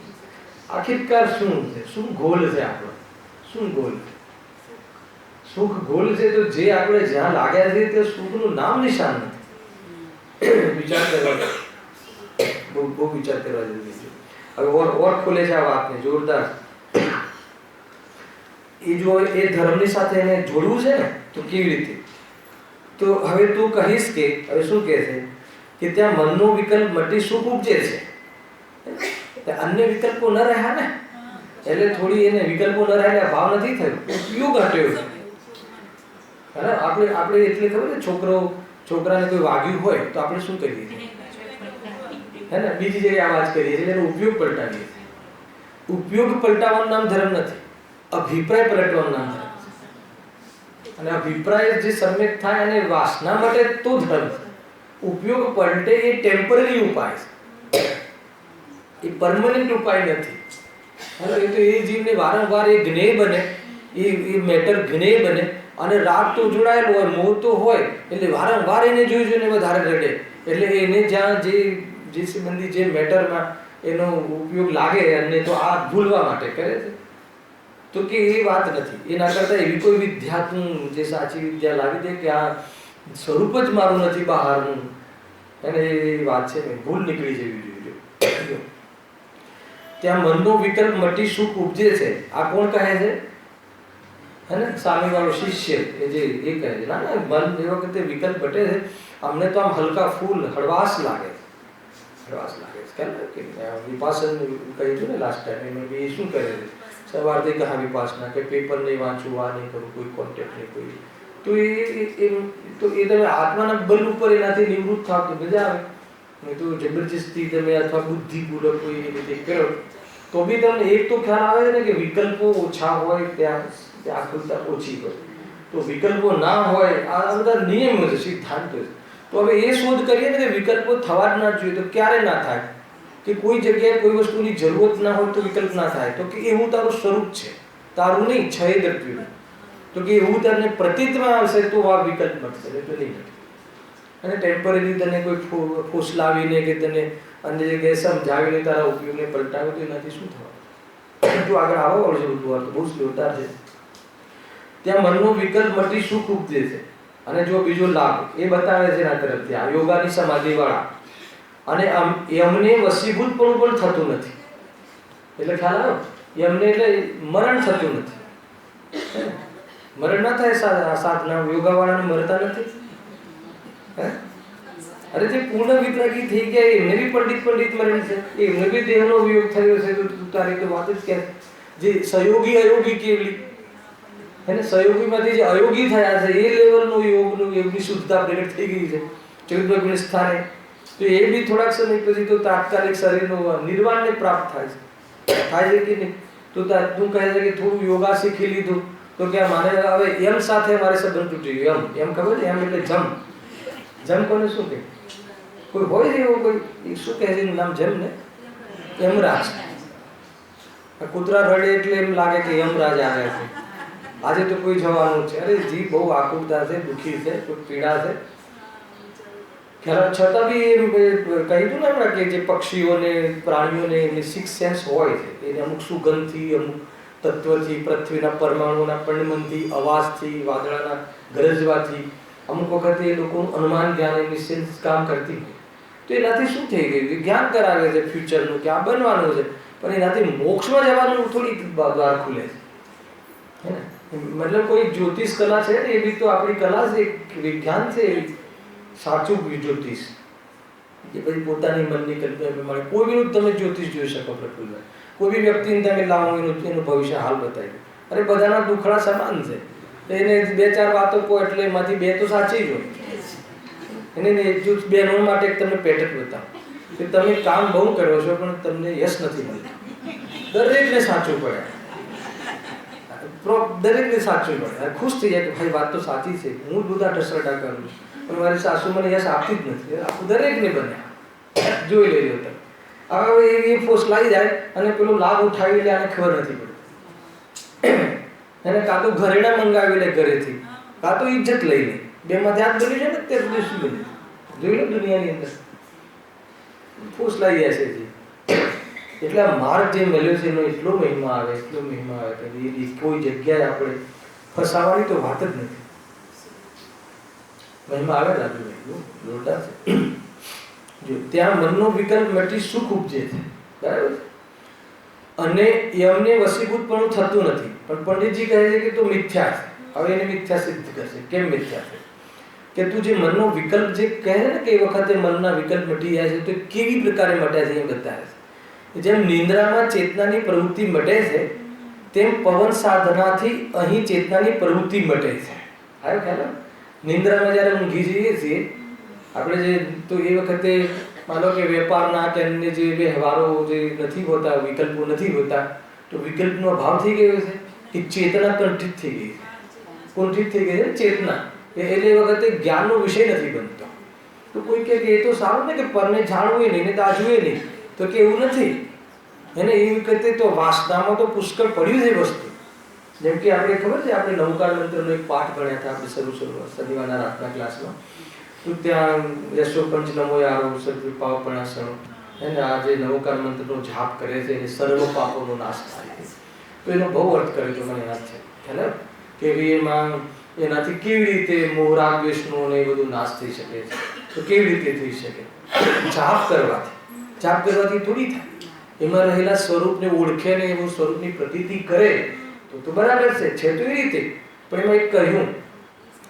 આખિરકાર શું છે? શું ગોલ છે આપણો? શું ગોલ? સુખ ગોલ છે તો જે આપણે જ્યાં લાગ્યા છે તે સુખનું નામ નિશાન નથી. વિચાર કરવા બહુ વિચાર કરવા જરૂરી છે. હવે ઓર ખોલે છે આ વાતને જોરદાર. એ જો એ ધર્મની સાથે એને જોડવું છે ને તો કેવી રીતે? તો હવે તું કહીશ કે હવે શું કહે છે કે ત્યાં મનનો વિકલ્પ મટી સુખ ઉપજે છે. અન્ય વિકલ્પો ન રહ્યા ને એટલે થોડી એને વિકલ્પો ન રહ્યા ભાવ નથી થયો. ઉપયોગ હટ્યો છે. આપણે એટલે ખબર ને છોકરાને કોઈ વાગ્યું હોય તો આપણે શું કરીએ છીએ હે ને બીજી જગ્યાએ આવાજ કરીએ છીએ એનો ઉપયોગ પલટાવીએ છીએ. ઉપયોગ પલટાવવાનું નામ ધર્મ નથી. અભિપ્રાય પલટવાનું નામ ધર્મ છે. અને અભિપ્રાય જે સમ્યક થાય અને વાસના માટે તો ધર્મ છે. ઉપયોગ પલટે એ ટેમ્પરરી ઉપાય છે, એ પરમનન્ટ ઉપાય નથી. એ તો એ જીવને વારંવાર એ જ્ઞેય બને, એ મેટર જ્ઞેય બને, અને રાગ તો જોડાયેલો હોય, મોહ તો હોય, એટલે વારંવાર એને જોઈ જોઈને વધારે રડે. એટલે એને જ્યાં જે સંબંધી જે મેટરમાં એનો ઉપયોગ લાગે અને તો આ ભૂલવા માટે કરે છે. તો કે એ વાત નથી. એના કરતાં એવી કોઈ વિદ્યાનું જે સાચી વિદ્યા લાવી દે કે આ સ્વરૂપ જ મારું નથી બહારનું, અને એ વાત છે ને ભૂલ નીકળી જવી જોઈએ. ત્યાં મનનો વિકલ્પ મટી સુખ ઉપજે છે. આ કોણ કહે છે? હે ને સામેવાળો શિષ્ય એ જે એ કહે છે. ના ના, મન એ વખતે વિકલ્પ ઘટે છે. અમને તો આમ હલકા ફૂલ હળવાશ લાગે છે, હળવાશ લાગે છે. કે વિપાસન કહ્યું હતું ને લાસ્ટ ટાઈમ, એમાં એ શું કરે છે? સવારથી કહા વિપાસના કે પેપર નહીં વાંચવું, આ નહીં કરું, કોઈ કોન્ટેક્ટ નહીં, કોઈ તો એ તમે આત્માના બલ ઉપર એનાથી નિવૃત્ત થાવ તો મજા આવે. નહીં તો જબરજસ્તી તમે અથવા બુદ્ધિપૂર્વક કોઈ રીતે કરો તો બી તમને એક તો ખ્યાલ આવે ને કે વિકલ્પો ઓછા હોય ત્યાં આકૃતતા ઓછી હોય. તો વિકલ્પો ના હોય, આ બધા નિયમો છે, સિદ્ધાંતો છે. તો હવે એ શોધ કરીએ ને કે વિકલ્પો થવા જ ના જોઈએ. તો ક્યારે ના થાય? કે કોઈ જગ્યાએ કોઈ વસ્તુની જરૂરત ના હોય તો વિકલ્પ ના થાય. તો કે એવું તારું સ્વરૂપ છે, તારું નહીં, છેદત્વનું. તો કે એવું તને પ્રતીતમાં આવશે તો આ વિકલ્પ મળશે, તો નહીં મળે. અને ટેમ્પરરી તને કોઈ ફોસલાવીને કે તને અન્ય જગ્યાએ સમજાવીને તારા ઉપયોગને પલટાવે તો એનાથી શું થવાનું? જો આગળ આવો અડજો તો બહુ સ્લોતાર છે. ત્યાં મનનો વિકલ્પ મટી સુખ ઉપજે છે. અને જો બીજો લાભ એ બતાવે છે આ તરફથી, આ યોગાની સમાધિવાળા, અને એમને વસીભૂતપણું પણ થતું નથી. એટલે ખ્યાલ આવ્યો? એમને એટલે મરણ થતું નથી. મરણ ના થાય સાધના યોગાવાળાને મરતા નથી. અરે જે પૂર્ણ વિતરાગી થઈ ગયા એમને બી પંડિત મરણ છે, એમને બી દેહનો વિયોગ થયો છે. તો તારી તો વાત જ ક્યાં? જે સહયોગી અયોગી કેવલી, એને સહયોગીમાંથી જે અયોગી થયા છે એ લેવલનું યોગની શુદ્ધતા પ્રગટ થઈ ગઈ છે ચૌદ સ્થાને. તો એ બી થોડાક સમય પછી તો તાત્કાલિક શરીરનો નિર્વાણને પ્રાપ્ત થાય છે કે નહીં? તો તું કહે છે કે થોડું યોગા શીખી લીધું તો કે મારે હવે એમ સાથે મારે સંબંધ તૂટી ગયો. એમ ખબર છે? એમ એટલે જમ કોને શું કહે? કોઈ હોય છે એવો કોઈ, શું કહે છે નામ? જમ ને યમરાજ. કૂતરા રડે એટલે એમ લાગે કે યમરાજ આવે છે. આજે તો કોઈ જવાનું છે. અરે જી બહુ આકુરતા છે, દુઃખી છે, કોઈ પીડા છે. છતાં બી એમ કહ્યું ને હમણાં કે જે પક્ષીઓને પ્રાણીઓને એમની સિક્સ સેન્સ હોય છે, એને અમુક સુગંધથી, અમુક તત્વથી, પૃથ્વીના પરમાણુના પંડમનથી, અવાજથી, વાદળાના ગરજવાથી, અમુક વખતે એ લોકોનું અનુમાન જ્ઞાન એમની સેન્સ કામ કરતી હોય. તો એનાથી શું થઈ ગયું? જ્ઞાન કરાવે છે ફ્યુચરનું કે આ બનવાનું છે, પણ એનાથી મોક્ષમાં જવાનું થોડીક દ્વાર ખુલે છે. હે ને? મતલબ કોઈ જ્યોતિષ કલા છે ને, એ બી તો આપણી કલા છે, વિજ્ઞાન છે. સાચું જ્યોતિષ કે પછી પોતાની મનની કલ્પના પ્રમાણે કોઈ બી તમે જ્યોતિષ જોઈ શકો પ્રફુલ્લભાઈ. કોઈ બી વ્યક્તિને તમે લાવો એનું ભવિષ્ય હાલ બતાવ્યું. અરે બધાના દુખડા સમાન છે. એને બે ચાર વાતો કહો એટલે એમાંથી બે તો સાચી જ હોય. એને બહેનો માટે તમને પેટર્ન બતાવો કે તમે કામ બહુ કરો છો પણ તમને યશ નથી મળતું. દરેકને સાચું પડે, દરેકને સાચું પડે. ખુશ થઈ જાય કે ભાઈ વાત તો સાચી છે, હું જ બધા ઢસરડા કરું છું પણ મારી સાસુ મને યશ આપતી જ નથી. દરેકને બન્યા જોઈ લેજો તમે. હવે એ ફોસલાઈ જાય અને પેલો લાભ ઉઠાવી લે, આને ખબર નથી પડતી. એને કાં તો ઘરેણા મંગાવી લે ઘરેથી, કાં તો ઇજ્જત લઈ લે. બેમાંથી હાથ બની જાય ને તે બધું શું બને જોઈ લો દુનિયાની અંદર. ફોસલાઈ જાય છે જી. એટલે આ માર્ગ જે મળ્યો છે એનો એટલો મહિમા આવે, એટલો મહિમા આવે કે એ કોઈ જગ્યાએ આપણે ફસાવાની તો વાત જ નથી. મહિમા આવે રાજુભાઈ, જોરદાર છે. જો ત્યાં મનનો વિકલ્પ મટી સુખ ઉપજે છે, બરાબર, અને એમને વસીભૂતપણું થતું નથી. પણ પંડિતજી કહે છે કે તો મિથ્યા છે. હવે એને મિથ્યા સિદ્ધ કરશે. કેમ મિથ્યા છે? કે તું જે મનનો વિકલ્પ જે કહે ને કે એ વખતે મનના વિકલ્પ મટી જાય છે, તો કેવી પ્રકારે મટ્યા છે એ બતાવે છે. જેમ નિંદ્રામાં ચેતનાની પ્રવૃત્તિ મટે છે તેમ પવન સાધનાથી અહીં ચેતનાની પ્રવૃત્તિ મટે છે. આવ્યો ખ્યાલ? નિંદ્રામાં જ્યારે ઊંઘી જઈએ છીએ આપણે જે, તો એ વખતે માનો કે વેપારના કે અન્ય જે વ્યવહારો જે નથી હોતા, વિકલ્પો નથી હોતા, તો વિકલ્પનો અભાવ થઈ ગયો છે. કે ચેતના કંઠિત થઈ ગઈ છે. કુંઠિત થઈ ગઈ છે ચેતના, એટલે એ વખતે જ્ઞાનનો વિષય નથી બનતો. તો કોઈ કહે કે એ તો સારું ને કે પરને જાણવું નહીં ને દાજવું નહીં, તો કે એવું નથી. એને એ વખતે તો વાસનામાં તો પુષ્કળ પડ્યું છે વસ્તુ. જેમ કે આપણે ખબર છે, આપણે નવકાર મંત્રનો એક પાઠ ભણ્યા હતા આપણે શરૂ શનિવારના રાતના ક્લાસમાં. તો ત્યાં યશો પંચ નમો યારો પાવપણાસણો, એને આ જે નવકાર મંત્રનો જાપ કરે છે એને સર્વ પાપોનો નાશ થાય છે. તો એનો બહુ અર્થ કર્યો તો મને યાદ છે, ખ્યાલ કે એમાં એનાથી કેવી રીતે મોહ રાગ દ્વેષનો ને એ બધું નાશ થઈ શકે છે. તો કેવી રીતે થઈ શકે? જાપ કરવાથી થોડી થાય. એમાં રહેલા સ્વરૂપને ઓળખે ને એવું સ્વરૂપની પ્રતીતિ કરે તો બરાબર છે તો એ રીતે. પણ એમાં એક કહ્યું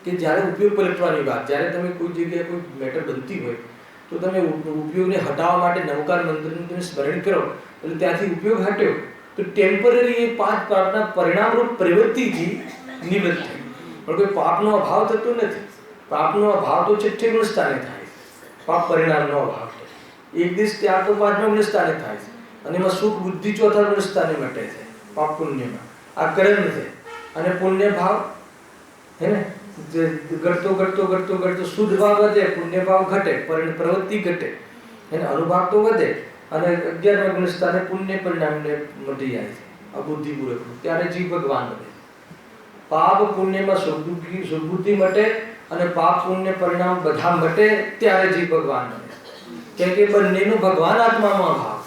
કે જ્યારે ઉપયોગ પલટવાની વાત, જ્યારે તમે કોઈ જગ્યાએ કોઈ મેટર બનતી હોય તો તમે ઉપયોગને હટાવવા માટે નવકાર મંત્રનું તમે સ્મરણ કરો એટલે ત્યાંથી ઉપયોગ હટ્યો તો ટેમ્પરરી એ 5 પાપના પરિણામરૂપ પ્રવૃત્તિથી નિવૃત્ત થઈ. પણ કોઈ પાપનો અભાવ થતો નથી. પાપનો અભાવ તો છઠ્ઠે ગુણ સ્થાને થાય છે. પાપ પરિણામનો અભાવ તો એક દિવસ ત્યાર તો 5મા ગુણ સ્થાને થાય છે. અને એમાં સુખ બુદ્ધિ 4થા ગુણ સ્થાને મટે છે પાપ પુણ્યમાં. આ કર્મ છે. અને પુણ્ય ભાવ હે ને ઘટતો શુદ્ધ ભાવ વધે, પુણ્ય ભાવ ઘટે, પ્રવૃત્તિ ઘટે, એને અનુભાવ તો વધે અને 11મા ગુણ સ્થાને પુણ્ય પરિણામને મટી જાય છે અબુદ્ધિપૂર્વક. ત્યારે જીવ ભગવાન બને. પાપ પુણ્યમાં સુખ બુદ્ધિ મટે અને પાપ પુણ્ય પરિણામ બધા મટે ત્યારે જીવ ભગવાન બને. કેમ કે બંનેનું ભગવાન આત્મામાં ભાવ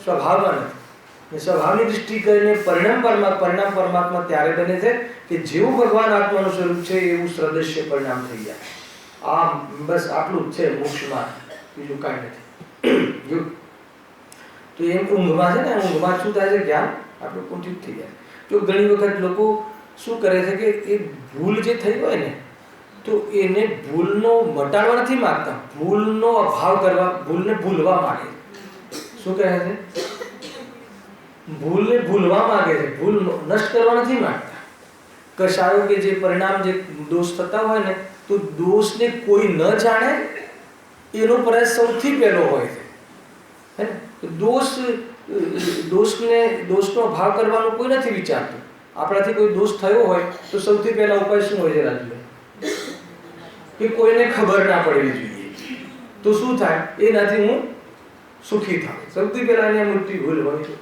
સ્વભાવમાં નથી. સ્વભાવની દૃષ્ટિ કરીને પરિણામ પરમાત્મા ત્યારે બને છે કે જેવું ભગવાન આત્માનું સ્વરૂપ છે એવું સદૃશ્ય પરિણામ થઈ જાય. આ બસ આટલું જ છે મોક્ષમાં, બીજું કાંઈ નથી. તો એમ ઊંઘમાં છે ને, ઊંઘમાં શું થાય છે? જ્ઞાન આપણું કુંઠિત થઈ જાય. તો ઘણી વખત લોકો શું કરે છે કે એ ભૂલ જે થઈ હોય ને તો એને ભૂલનો મટાડવા નથી માંગતા, ભૂલનો અભાવ કરવા, ભૂલને ભૂલવા માંગે. શું કહે છે? ભૂલને ભૂલવા માંગે છે, ભૂલ નષ્ટ કરવા નથી માંગતા. કશાયો કે જે પરિણામ જે દોષ થતા હોય ને તો દોષને કોઈ ન જાણે એનો પ્રયાસ સૌથી પહેલો હોય છે. હે ને? દોષનો અભાવ કરવાનો કોઈ નથી વિચારતું. આપણાથી કોઈ દોષ થયો હોય તો સૌથી પહેલા ઉપાય શું હોય છે રાજુ? કે કોઈને ખબર ના પડવી જોઈએ. તો શું થાય? એનાથી હું સુખી થાઉં. સૌથી પહેલા એને મોટી ભૂલ હોય છે.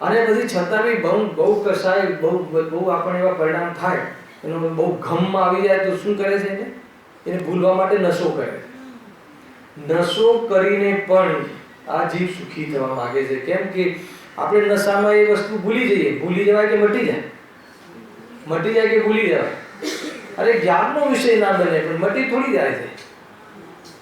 અને પછી છતાં બી બહુ કસાય, બહુ આપણને એવા પરિણામ થાય, એનો બહુ ઘમમાં આવી જાય તો શું કરે છે? એને ભૂલવા માટે નશો કરે. નશો કરીને પણ આ જીવ સુખી થવા માંગે છે. કેમ કે આપણે નશામાં એ વસ્તુ ભૂલી જઈએ. ભૂલી જવાય કે મટી જાય? મટી જાય કે ભૂલી જવાય? અરે જ્ઞાનનો વિષય ના બને પણ મટી થોડી જાય છે.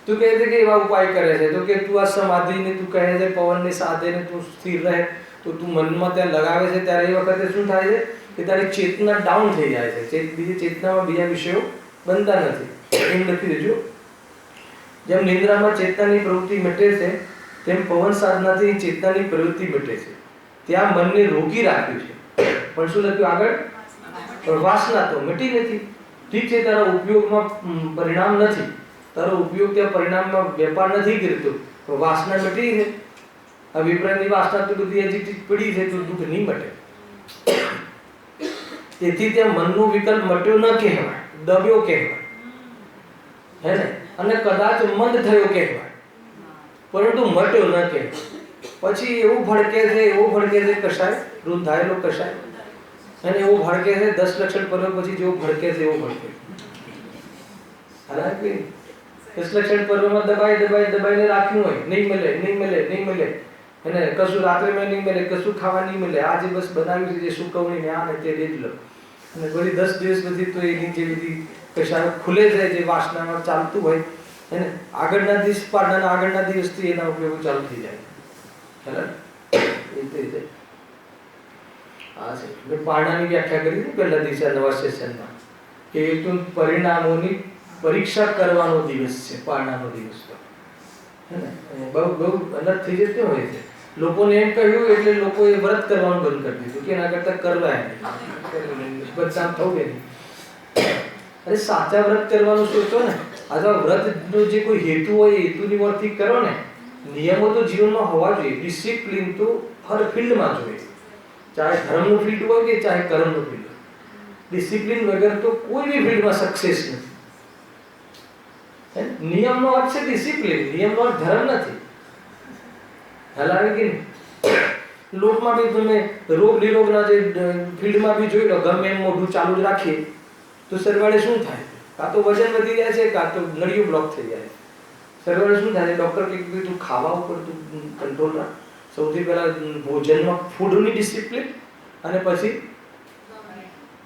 તું કહે છે કે એવા ઉપાય કરે છે, તો કે તું આ સમાધિને તું કહે છે પવનને સાધે તું સ્થિર રહે, તો તું મનમાં ત્યાં લગાવે છે ત્યારે એ વખતે શું થાય છે કે તારી ચેતના ડાઉન થઈ જાય છે. બીજી ચેતનામાં બીજા વિષયો બનતા નથી. એમ લખી દેજો. જેમ નિંદ્રામાં ચેતનાની પ્રવૃત્તિ મટે છે તેમ પવન સાધનાથી ચેતનાની પ્રવૃત્તિ મટે છે. ત્યાં મનને રોકી રાખ્યું છે. પણ શું લખ્યું આગળ? વાસના તો મટી નથી. ઠીક છે, તારા ઉપયોગમાં પરિણામ નથી, તારો ઉપયોગ ત્યાં પરિણામમાં વેપાર નથી કરતો, તો વાસના મટી છે. આ વિપરીતની વાસના તો બધી હજી પડી છે તો દુઃખ નહીં મટે. તેથી ત્યાં મનનો વિકલ્પ મટ્યો ન કહેવાય, દબ્યો કહેવાય, હે ને? અને કદાચ મંદ થયો કહેવાય, પરંતુ મટ્યો ન કહેવાય. પછી એવું ભડકે છે કશાય, રૂંધાયેલો કશાય, અને એવું ભડકે છે 10 લક્ષણ પર્વ પછી જેવો ભડકે છે એવો ભડકે. હાલાકી 10 લક્ષણ પર્વમાં દબાઈને રાખ્યું હોય, નહીં મળે, અને કશું રાત્રે મેં નહીં મળે, કશું ખાવા નહીં મળે, આજે બસ બનાવ્યું છે જે સુકવણી ને આ ને તે લઈ લો. અને પછી 10 દિવસ પછી તો એની જે બધી કશાય ખુલે છે, જે વાસનામાં ચાલતું હોય, એને આગળના દિવસ પાડના આગળના દિવસથી એના ઉપયોગો ચાલુ થઈ જાય. બરાબર? એ રીતે આ છે. મેં પારણાની વ્યાખ્યા કરી હતી પહેલા દિવસે નવા સેશનમાં કે એ તો પરિણામોની પરીક્ષા કરવાનો દિવસ છે પારણાનો દિવસ. તો હે ને? બહુ અલગ થઈ જતો હોય છે. લોકોને એમ કહ્યું એટલે લોકોએ વ્રત કરવાનું બંધ કરી દીધું કે એના કરતા કરવા બદનામ થવું કે નહીં. અરે સાચા વ્રત કરવાનું સોચો ને. અથવા વ્રતનો જે કોઈ હેતુ હોય એ હેતુની વર્તી કરો ને. નિયમો તો જીવનમાં હોવા જોઈએ, ડિસિપ્લિન તો હર ફિલ્ડમાં જોઈએ. ચાહે ધર્મનું ફિલ્ડ હોય કે ચાહે કર્મનું ફિલ્ડ હોય, ડિસિપ્લિન વગર તો કોઈ બી ફિલ્ડમાં સક્સેસ નથી. નિયમનો અર્થ છે ડિસિપ્લિન, નિયમનો અર્થ ધર્મ નથી. ખ્યાલ આવે કે નહીં? લોકમાં બી તમે રોગ નિરોગના જે ફિલ્ડમાં બી જોઈ લો, ગમે એમ મોઢું ચાલુ જ રાખીએ તો સરવાળે શું થાય? કાં તો વજન વધી જાય છે, કાં તો નળીઓ બ્લોક થઈ જાય છે. સરવાળે શું થાય? ડૉક્ટર કહે કે તું ખાવા ઉપર તું કંટ્રોલ રાખ. સૌથી પહેલા ભોજનમાં ફૂડની ડિસિપ્લિન, અને પછી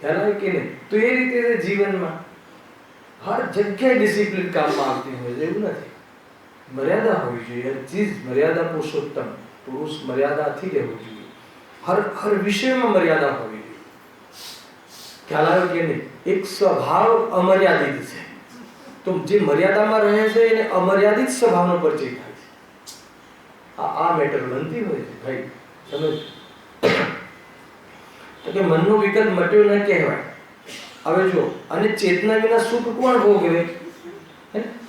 ખ્યાલ આવે કે નહીં? તો એ રીતે જીવનમાં હર જગ્યાએ ડિસિપ્લિન કામમાં આવતી હોય છે. એવું નથી, મર્યાદા હોવી જોઈએ. હર ચીજ મર્યાદા પુરુષોત્તમ, પુરુષ મર્યાદાથી રહેવું જોઈએ. હર વિષયમાં મર્યાદા હોવી જોઈએ. ખ્યાલ આવે કે નહીં? એક સ્વભાવ અમર્યાદિત છે, તો જે મર્યાદામાં રહે છે એને અમર્યાદિત સ્વભાવનો પરિચય થાય છે. આ મેટર બનતી હોય છે ભાઈ. સમજ તો કે મનનો વિકલ્પ મટ્યો ન કહેવાય. હવે જો, અને ચેતના વિના સુખ કોણ ભોગવે?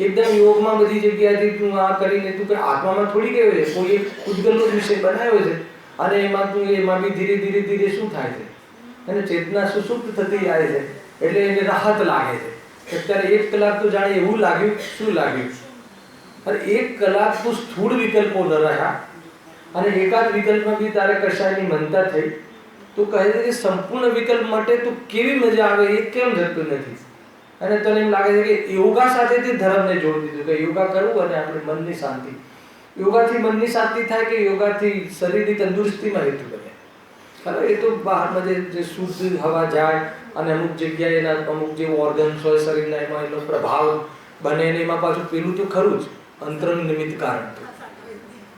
એકદમ યોગમાં બધી જગ્યાએથી તું આ કરીને તું કે આત્મામાં થોડી ગયો છે, કોઈ એક ઉદ્ગલનો વિષય બનાવ્યો છે, અને એમાં તું એમાં બી ધીરે ધીરે ધીરે શું થાય છે? અને ચેતના સુસુપ્ત થતી જાય છે, એટલે એને રાહત લાગે છે. અત્યારે 1 કલાક તો જાણે એવું લાગ્યું, શું લાગ્યું? અને 1 કલાક તું સ્થૂળ વિકલ્પો ન રહ્યા, અને એકાદ વિકલ્પમાં બી તારે કશાયની મનતા થઈ, તો કહે છે કે સંપૂર્ણ વિકલ્પ માટે તો કેવી મજા આવે, એ કેમ જતું નથી? અને તને એમ લાગે છે કે યોગા સાથે તે ધર્મને જોડી દીધું, કે યોગા કરવું અને આપણે મનની શાંતિ. યોગાથી મનની શાંતિ થાય કે યોગાથી શરીરની તંદુરસ્તીમાં હેતુ બને? ખબર? એ તો બહારમાં જે શુદ્ધ હવા જાય અને અમુક જગ્યાએ એના અમુક જે ઓર્ગન્સ હોય શરીરના, એમાં એનો પ્રભાવ બને, ને એમાં પાછું પેલું તો ખરું જ, અંતરંગ નિમિત્ત કારણ.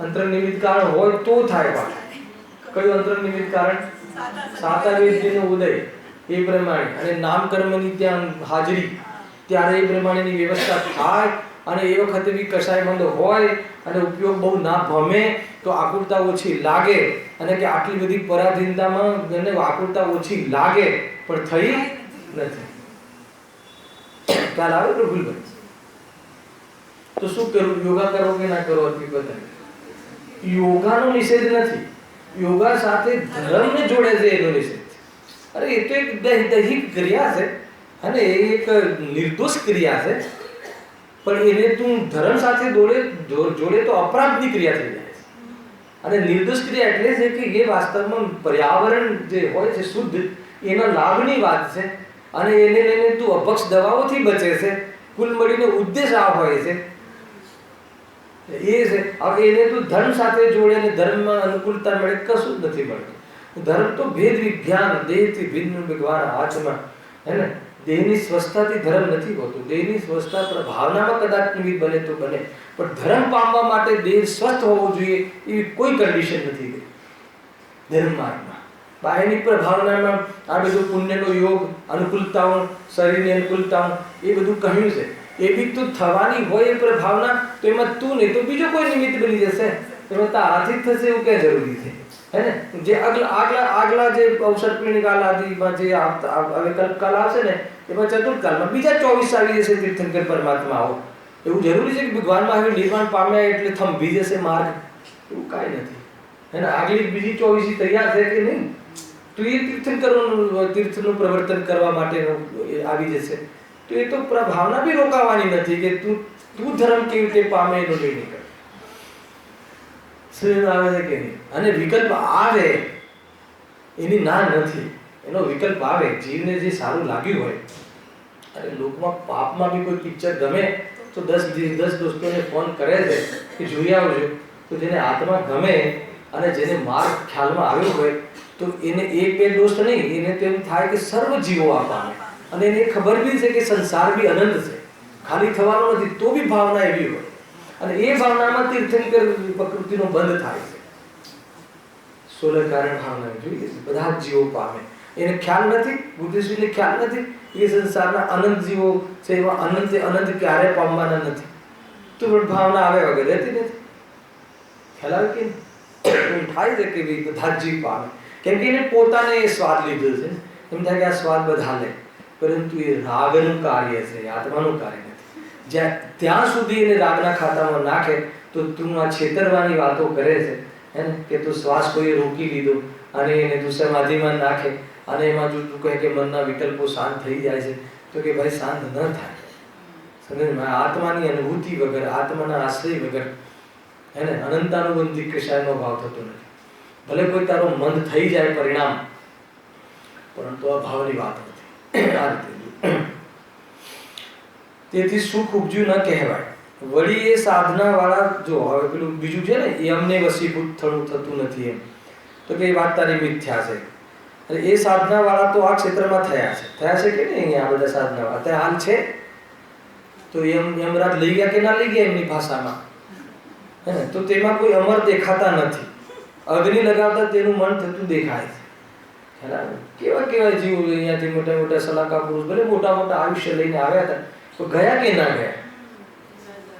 અંતરંગ નિમિત્ત કારણ હોય તો થાય પાછું. કયું અંતરંગ નિમિત્ત કારણ? સાતાવેદનો ઉદય, એ પ્રમાણે, અને નામકર્મની ત્યાં હાજરી, ત્યારે એ પ્રમાણેની વ્યવસ્થા થાય. અને એ વખતે બી કશાયમંદ હોય અને ઉપયોગ બહુ ના ભમે તો આકુરતા ઓછી લાગે, અને કે આટલી બધી પરાધીનતામાં એને આકુરતા ઓછી લાગે, પણ થઈ નથી. ખ્યાલ આવે પ્રફુલભાઈ? તો શું કરવું? યોગા કરો કે ના કરો? યોગાનો નિષેધ નથી, યોગા સાથે ધર્મને જોડે છે એનો નિષેધ. અરે એ તો એક દૈહિક ક્રિયા છે, અને એ એક નિર્દોષ ક્રિયા છે, પણ એને તું ધર્મ સાથે જોડે તો અપરાધની ક્રિયા થઈ જાય છે. અને નિર્દોષ ક્રિયા એટલે છે કે એ વાસ્તવમાં પર્યાવરણ જે હોય છે શુદ્ધ, એના લાભની વાત છે, અને એને લઈને તું અપક્ષ દવાઓથી બચે છે. કુલ મળીને ઉદ્દેશ આ હોય છે, એ છે. હવે એને તું ધર્મ સાથે જોડે અને ધર્મમાં અનુકૂળતા મળે, કશું જ નથી મળતું. ધર્મ તો ભેદ વિજ્ઞાન, દેહથી ભિન્ન ભગવાન આત્મા, હે ને? દેહની સ્વસ્થતાથી ધર્મ નથી હોતું. દેહની સ્વસ્થતા ભાવનામાં કદાચ નિમિત્ત બને તો બને, પણ ધર્મ પામવા માટે દેહ સ્વસ્થ હોવો જોઈએ એવી કોઈ કન્ડિશન નથી ધર્મ માર્ગમાં. બાહ્યની પ્રભાવનામાં આ બધું પુણ્યનો યોગ, અનુકૂળતાઓ, શરીરની અનુકૂળતાઓ, એ બધું કહ્યું છે. એ બી તું થવાની હોય એ પ્રભાવના, તો એમાં તું નહીં તો બીજો કોઈ નિમિત્ત બની જશે. એમાં તારાથી જ થશે એવું ક્યાં જરૂરી છે? હે ને? જે આગલા જે અવસર્પિણી કાલ આદિમાં જે હવે કલ્પકાલ આવશે ને, એમાં ચતુર્થકાલમાં બીજા 24 આવી જશે તીર્થંકર પરમાત્માઓ. એવું જરૂરી છે કે ભગવાન મહાવીર નિર્વાણ પામ્યા એટલે થંભી જશે માર્ગ? એવું કાંઈ નથી. એને આગલી બીજી 24 તૈયાર છે કે નહીં? તો એ તીર્થનું પ્રવર્તન કરવા માટે આવી જશે. તો એ તો ભાવના બી રોકાવાની નથી કે તું ધર્મ કેવી રીતે પામે એનો નિર્ણય કર. આવે છે કે નહીં? અને વિકલ્પ આવે એની ના નથી, એનો વિકલ્પ આવે. જીવને જે સારું લાગ્યું હોય, અને લોકમાં પાપમાં બી કોઈ પિક્ચર ગમે તો 10 દોસ્તોને ફોન કરે છે કે જોઈ આવજો. તો જેને આત્મા ગમે અને જેને માર્ગ ખ્યાલમાં આવ્યો હોય, તો એને 1-2 દોસ્ત નહીં, એને તો એમ થાય કે સર્વ જીવો આ પામે. અને એને ખબર બી છે કે સંસાર બી અનંત છે, ખાલી થવાનો નથી. તો બી ભાવના એવી હોય, અને એ ભાવનામાં તીર્થંકર પ્રકૃતિનો બંધ થાય છે. 16 કારણ ભાવના જોઈએ છે, બધા જ જીવો પામે. એને ખ્યાલ નથી, બુદ્ધિશ્રીને ખ્યાલ નથી એ સંસારના અનંત જીવો છે, એમાં અનંત ક્યારે પામવાના નથી. તો ભાવના આવે વગર રહેતી નથી. ખ્યાલ આવે કે થાય છે કે બધા જ જીવ પામે, કેમ કે એને પોતાને એ સ્વાદ લીધો છે. એમ થાય કે આ સ્વાદ બધા લે, પરંતુ એ રાગનું કાર્ય છે, આત્માનું કાર્ય નથી. ત્યાં સુધી એને રાગના ખાતામાં નાખે તો તું આ છેતરવાની વાતો કરે છે. હે ને, કે તું શ્વાસ કોઈ રોકી લીધો અને એને તું સમાધિમાં નાખે અને એમાં જો તું કહે કે મનના વિકલ્પો શાંત થઈ જાય છે, તો કે ભાઈ શાંત ન થાય. સમજમાં આત્માની અનુભૂતિ વગર, આત્માના આશ્રય વગર હે ને અનંતાનુબંધી કશાયનો ભાવ થતો નથી. ભલે કોઈ તારો મંદ થઈ જાય પરિણામ, પરંતુ આ ભાવની વાત નથી. આ રીતે તેથી સુખ ઉપજ્યું ન કહેવાય. વળી એ સાધના વાળા જો હવે પેલું બીજું છે ને, એ અમને વસીભૂત થતું નથી એમ, તો કે એ વાત તારી મિથ્યા છે. અને એ સાધના વાળા તો આ ક્ષેત્રમાં થયા છે કે નહીં? અહીંયા આ બધા સાધના અત્યારે હાલ છે તો યમરાજ લઈ ગયા કે ના લઈ ગયા એમની ભાષામાં, હે ને, તો તેમાં કોઈ અમર દેખાતા નથી. અગ્નિ લગાવતા તેનું મન થતું દેખાય છે. કેવા કેવા જીવ અહીંયાથી મોટા મોટા સલાહકાર પુરુષ ભલે મોટા મોટા આયુષ્ય લઈને આવ્યા હતા, તો ગયા કે ના ગયા?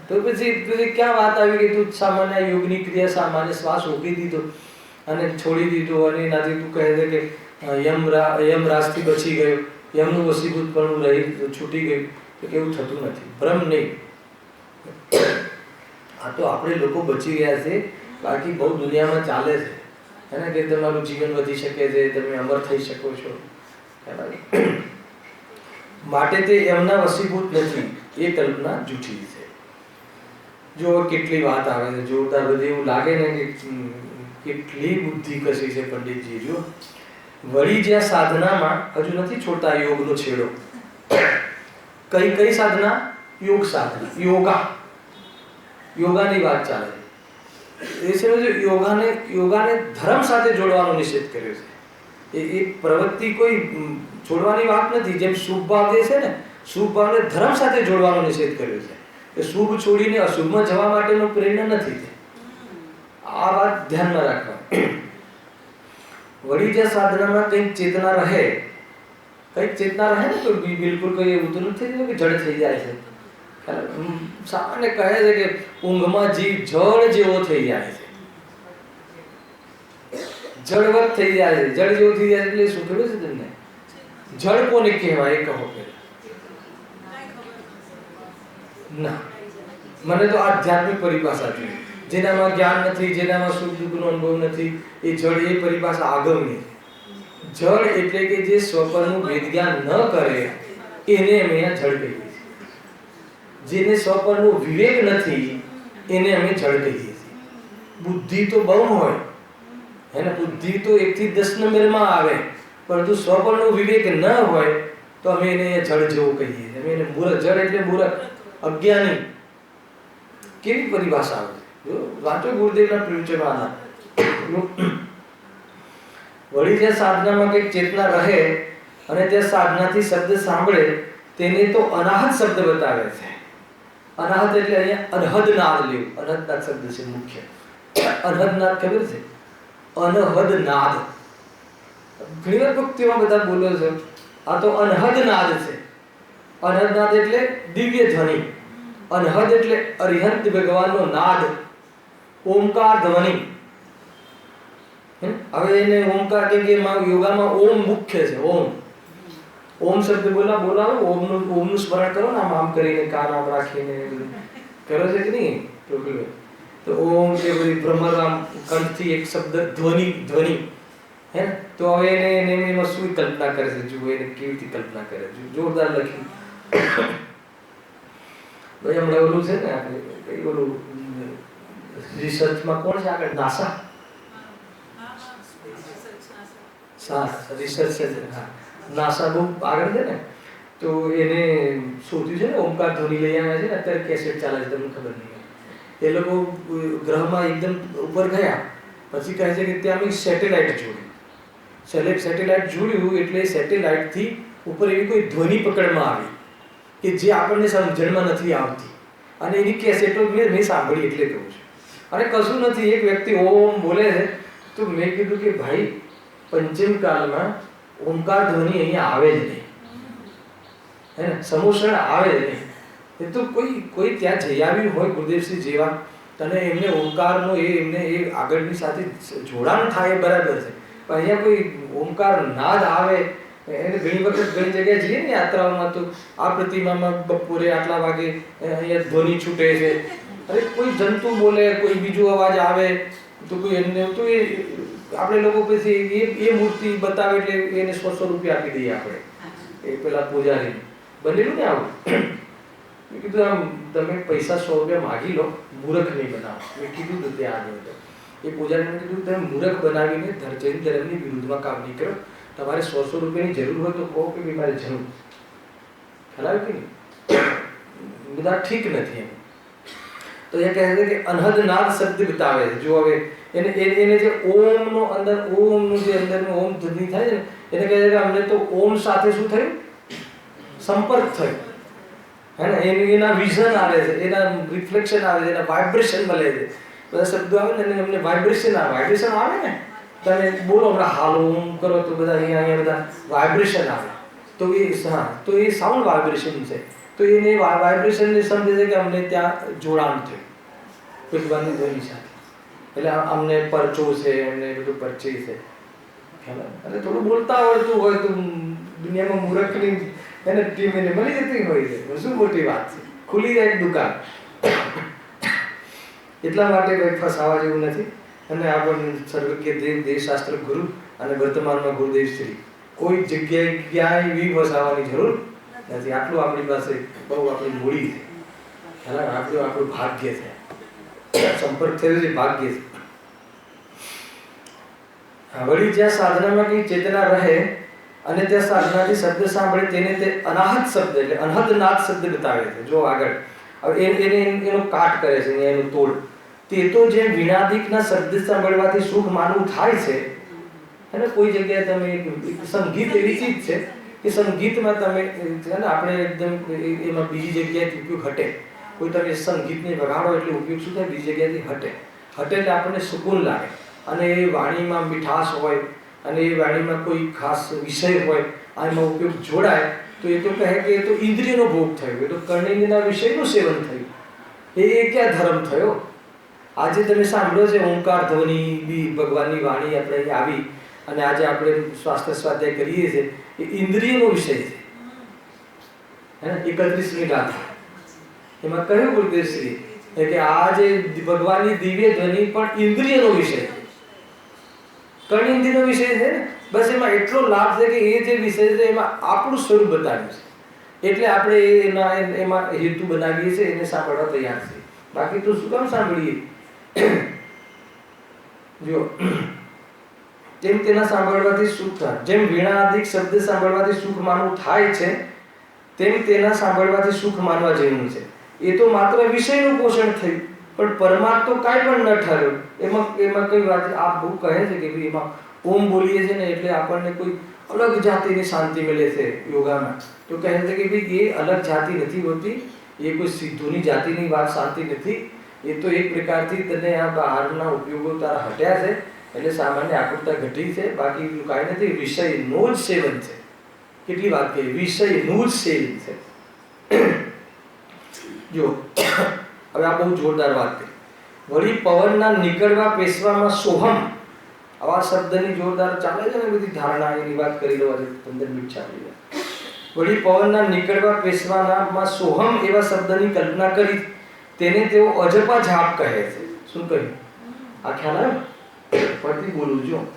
તો પછી ક્યાં વાત આવી ગઈ? તું સામાન્ય યોગની ક્રિયા, સામાન્ય શ્વાસ રોકી દીધો અને છોડી દીધો અને એનાથી તું કહે છે કે યમરાજથી બચી ગયો, યમનું વસીભૂતપણું રહી છૂટી ગયું. તો કેવું થતું નથી. ભ્રમ નહીં. આ તો આપણે લોકો બચી ગયા છે, બાકી બહુ દુનિયામાં ચાલે છે, હે ને, કે તમારું જીવન વધી શકે છે, તમે અમર થઈ શકો છો. માટે તે એમના વસીભૂત નથી, એ કલ્પના જૂઠી છે. જો કેટલી વાત આવે છે જોરદાર બધી, એવું લાગે ને કે કેટલી બુદ્ધિ કશી છે પંડિતજી. જો વળી જ્યાં સાધનામાં હજુ નથી છોડતા યોગનો છેડો. કઈ સાધના? યોગ સાધના, યોગાની વાત ચાલે છે. એ છે યોગાને ધર્મ સાથે જોડવાનો નિષેધ કર્યો છે. એ પ્રવૃત્તિ કોઈ છોડવાની વાત નથી. જેમ શુભ ભાવ જે છે ને, શુભ ભાવને ધર્મ સાથે જોડવાનો નિષેધ કર્યો છે. કે શુભ છોડીને અશુભમાં જવા માટેનો પ્રેરણા નથી. આ વાત ધ્યાનમાં રાખવા. વળી જ્યાં સાધનામાં કંઈક ચેતના રહે, ને તો બિલકુલ કઈ એવું તો નથી કે જડ થઈ જાય છે. સામાન્ય કહે છે કે ઊંઘમાં જીવ જળ જેવો થઈ જાય છે, જળવત થઈ જાય છે. જળ જેવો થઈ જાય એટલે શું ખબર છે તમને? જળ કોને કહેવાય કહો કે ના? મને તો આધ્યાત્મિક પરિભાષા જોઈએ. જેનામાં જ્ઞાન નથી, જેનામાં સુખ દુઃખનો અનુભવ નથી, એ જળ, એ પરિભાષા આગળની. જળ એટલે કે જે સ્વપરનું વેદ જ્ઞાન ન કરે એને અમે અહીંયા જળ કહીએ છીએ. જેને સ્વપરનું વિવેક નથી એને અમે જળ કહીએ છીએ. બુદ્ધિ તો બહુ હોય, હે ને, બુદ્ધિ તો 1 થી 10 નંબરમાં આવે, પરંતુ સ્વપરનો વિવેક ન હોય તો અમે એને જળ જેવું કહીએ છીએ. અમે એને મૂર્ખ, જળ એટલે મૂર્ખ, અજ્ઞાની. કેવી પરિભાષા આવે છે વાંચો ગુરુદેવના પ્રવચનોના. વળી જ્યાં સાધનામાં કંઈક ચેતના રહે અને ત્યાં સાધનાથી શબ્દ સાંભળે તેને તો અનાહત શબ્દ બતાવે છે. અનાહત એટલે અહીંયા અનહદ નાદ લેવું. અનહદ નાદ શબ્દ છે મુખ્ય. અનહદ નાદ ખબર છે? અનહદ નાદ ઘણી વાર ભક્તિમાં બધા બોલે છે. આ તો અનહદ નાદ છે. અનહદ નાદ એટલે દિવ્ય ધ્વનિ. અનહદ એટલે અરિહંત ભગવાનનો નાદ, ઓમકાર ધ્વનિ. હવે એને ઓમકાર કે યોગામાં ઓમ મુખ્ય છે. ઓમ શબ્દ બોલાવો, ઓમનું સ્મરણ કરો ને, આમ કરીને કાન આમ રાખીને કરો છે કે નહીં? તો ઓમ કે બધી ભ્રમરામ કંઠથી એક શબ્દ ધ્વનિ, હે. તો હવે એને એમાં શું કલ્પના કરે છે? જુઓ એને કેવી રીતે કલ્પના કરે છે, જોરદાર લખી. ભાઈ હમણાં ઓલું છે ને, આપણે કઈ ઓલું રિસર્ચમાં કોણ છે આગળ? નાસા રિસર્ચ છે. હા, નાસા બહુ આગળ છે ને. તો એને શોધ્યું છે ને, ઓમકાર ધ્વનિ લઈ આવ્યા છે ને, અત્યારે કેસેટ ચાલે છે, તમને ખબર નહીં. એ લોકો ગ્રહમાં એકદમ ઉપર ગયા પછી કહે છે કે ત્યાં અમે સેટેલાઇટ જોડ્યું. સેટેલાઇટ જોડ્યું એટલે સેટેલાઇટથી ઉપર એવી કોઈ ધ્વનિ પકડમાં આવી કે જે આપણને સમજણમાં નથી આવતી, અને એની કેસેટો મેં સાંભળી એટલે કહું છું. અને કશું નથી, એક વ્યક્તિ ઓમ બોલે છે. તો મેં કીધું કે ભાઈ પંચમ કાળમાં ઓમકાર ધ્વનિ અહીંયા આવે જ નહીં, હે ને, સમોષણ આવે જ નહીં. એ તો કોઈ ત્યાં જઈ આવ્યું હોય ગુરુદેવશ્રી જેવા, અને એમને ઓમકારનો એમને એ આગળની સાથે જોડાણ થાય એ બરાબર છે. પણ અહીંયા કોઈ ઓમકાર નાદ આવે એને ઘણી વખત ઘણી જગ્યાએ જઈએ ને યાત્રાઓમાં, તો આ પ્રતિમામાં બપોરે આટલા વાગે અહીંયા ધ્વનિ છૂટે છે. અરે કોઈ જંતુ બોલે, કોઈ બીજો અવાજ આવે, તો કોઈ એમને તો એ આપણે લોકો પછી એ મૂર્તિ બતાવે એટલે એને 100 રૂપિયા આપી દઈએ આપણે, એ પેલા પૂજારી બનેલું ને આવું. મેં કીધું આમ તમે પૈસા 100 રૂપિયા માગી લો, મૂર્ખ નહીં બનાવો. મેં કીધું તો ત્યાં આગળ એ પૂજારીને કીધું તમે મૂર્ખ બનાવીને જૈન ધર્મની વિરુદ્ધમાં કામ નહીં કરો. તમારે 100 રૂપિયાની જરૂર હોય તો કહો કે ભાઈ મારે જરૂર. ખ્યાલ આવ્યો કે નહીં? બધા ઠીક નથી એમ. તો એ કહે છે કે અનહદનાદ શબ્દ બતાવે છે. જો હવે એને જે ઓમનો અંદર ઓમનું જે અંદરનું ઓમ ધ્વનિ થાય છે ને એને કહે છે કે અમને તો ઓમ સાથે શું થયું? સંપર્ક થયો. હે ને? એના વિઝન આવે છે, એના રિફ્લેક્શન આવે છે, એના વાઇબ્રેશન મળે છે. બધા શબ્દો આવે ને એમને વાઇબ્રેશન આવે ને. તમે બોલો હમણાં હાલો ઓમ કરો તો બધા અહીંયા બધા વાઇબ્રેશન આવે. તો એ તો એ સાઉન્ડ વાઇબ્રેશન છે. તો એને વાઇબ્રેશનને સમજે છે કે અમને ત્યાં જોડાણ થયું ભગવાનની ધ્વનિ સાથે. એટલે અમને પરચો છે, એમને બધું પરચે છે. અને થોડું બોલતા આવડતું હોય તો દુનિયામાં મૂર્ખની એને ટીમ એને મળી જતી હોય છે. શું મોટી વાત છે, ખુલી જાય દુકાન. એટલા માટે કંઈ ફસાવા જેવું નથી. અને આપણને સર્વજ્ઞ દેવ દેવશાસ્ત્ર ગુરુ અને વર્તમાનમાં ગુરુદેવ શ્રી કોઈ જગ્યાએ ક્યાંય બી ફસાવાની જરૂર નથી. આટલું આપણી પાસે બહુ આપણી મૂડી છે. આપણું ભાગ્ય છે. સંપર્ક થયો છે, ભાગ્ય છે. વળી જ્યાં સાધનામાં કઈ ચેતના રહે અને ત્યાં સાધનાથી શબ્દ સાંભળે તેને તે અનાહત શબ્દ એટલે અનહદનાદ શબ્દ બતાવે છે. જો આગળ હવે એનો કાટ કરે છે, એનું તોડ. તે તો જેમ વિનાદિકના શબ્દ સાંભળવાથી સુખ માનવું થાય છે. અને કોઈ જગ્યાએ તમે સંગીત એવી ચીજ છે કે સંગીતમાં તમે છે ને આપણે એકદમ એમાં બીજી જગ્યાએથી ઉપયોગ હટે. કોઈ તમે સંગીતને વગાડો એટલે ઉપયોગ શું થાય? બીજી જગ્યાએથી હટે એટલે આપણને સુકૂન લાગે. અને એ વાણીમાં મીઠાશ હોય અને એ વાણીમાં કોઈ ખાસ વિષય હોય, આમાં ઉપયોગ જોડાય તો એ તો કહે કે એ તો ઇન્દ્રિયનો ભોગ થયો, એ તો કર્ણેન્દ્રના વિષયનું સેવન થયું. એ ક્યાં ધર્મ થયો? આજે તમે સાંભળો છે ઓમકાર ધ્વનિ બી ભગવાનની વાણી આપણે આવી અને આજે આપણે સ્વાસ્થ્ય સ્વાધ્યાય કરીએ છીએ, એ ઇન્દ્રિયનો વિષય છે. હે ને? 31મી ગાથા એમાં કહ્યું ગુરુદેવશ્રી કે આ જે ભગવાનની દિવ્ય ધ્વનિ પણ ઇન્દ્રિયનો વિષય છે, કર્ણેન્દ્રિયનો વિષય છે ને. બસ એમાં એટલો લાભ છે કે એ જે વિષય છે એમાં આપણું સ્વરૂપ બતાવ્યું છે. એટલે આપણે એમાં હેતુ બનાવીએ છીએ, એને સાંભળવા તૈયાર છે. બાકી તો શું કામ સાંભળીએ? જો જેમ તેના સાંભળવાથી સુખ થાય, જેમ વીણાદિક શબ્દ સાંભળવાથી સુખ માનવું થાય છે, તેમ તેના સાંભળવાથી સુખ માનવા જેવું છે. એ તો માત્ર વિષયનું પોષણ થયું, પણ પરમાર્થ તો કાંઈ પણ ન ઠર્યો. એમાં કઈ વાત આ બહુ કહે છે કે એમાં ઓમ બોલીએ છે ને એટલે આપણને કોઈ અલગ જાતિની શાંતિ મળે છે યોગામાં. તો કહે છે કે ભાઈ એ અલગ જાતિ નથી હોતી, એ કોઈ સિદ્ધોની જાતિની વાત શાંતિ નથી. એ તો એક પ્રકારથી તને આ બહારના ઉપયોગો તારા હટ્યા છે એટલે સામાન્ય આકૃતા ઘટી છે. બાકી કાંઈ નથી, વિષયનું જ સેવન છે. કેટલી વાત કહી, વિષયનું જ સેવન છે. જો હવે આ બહુ જોરદાર વાત કરી. વળી પવનના નીકળવા પેશવામાં સોહમ, આવા શબ્દની જોરદાર ચાલે છે ને બધી ધારણા, એની વાત કરી લો. આજે 15 મિનિટ ચાલી જાય. વળી પવનના નીકળવા પેશવામાં સોહમ એવા શબ્દની કલ્પના કરી તેને તેઓ અજપા જાપ કહે છે. શું કહ્યું? આ ખ્યાલ આવે? ફરીથી બોલું છું.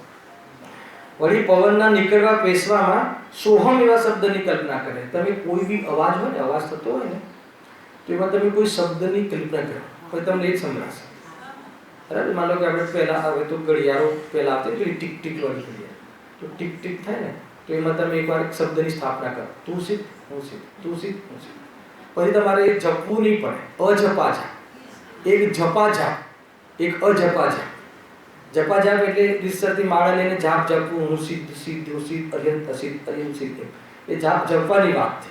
વળી પવનના નીકળવા પેશવામાં સોહમ એવા શબ્દની કલ્પના કરે. તમે કોઈ બી અવાજ હોય ને, અવાજ થતો હોય ને, તો એમાં તમે કોઈ શબ્દની કલ્પના કરો, પછી તમને એ જ સંભળાશે. બરાબર? માનો કે આપણે પહેલા હવે તો ઘડિયાળો પહેલા આવતી તો ટીક ટીક વાળી ઘડિયાળ, તો ટીક ટીક થાય ને તો એમાં તમે એકવાર એક શબ્દની સ્થાપના કરો, તું સીધ હું સીધ, તું સીધ હું સીધ. પછી તમારે એ જપવું નહીં પડે, અજપા જાપ. એક જપા જાપ, એક અજપા જાપ. જપા જાપ એટલે રીતસરથી માળા લઈને જાપ જપવું, હું સિદ્ધ સિદ્ધ હું સિદ્ધ અર્યંત અસિદ્ધ અર્યંત સિદ્ધ, એ જાપ જપવાની વાત છે.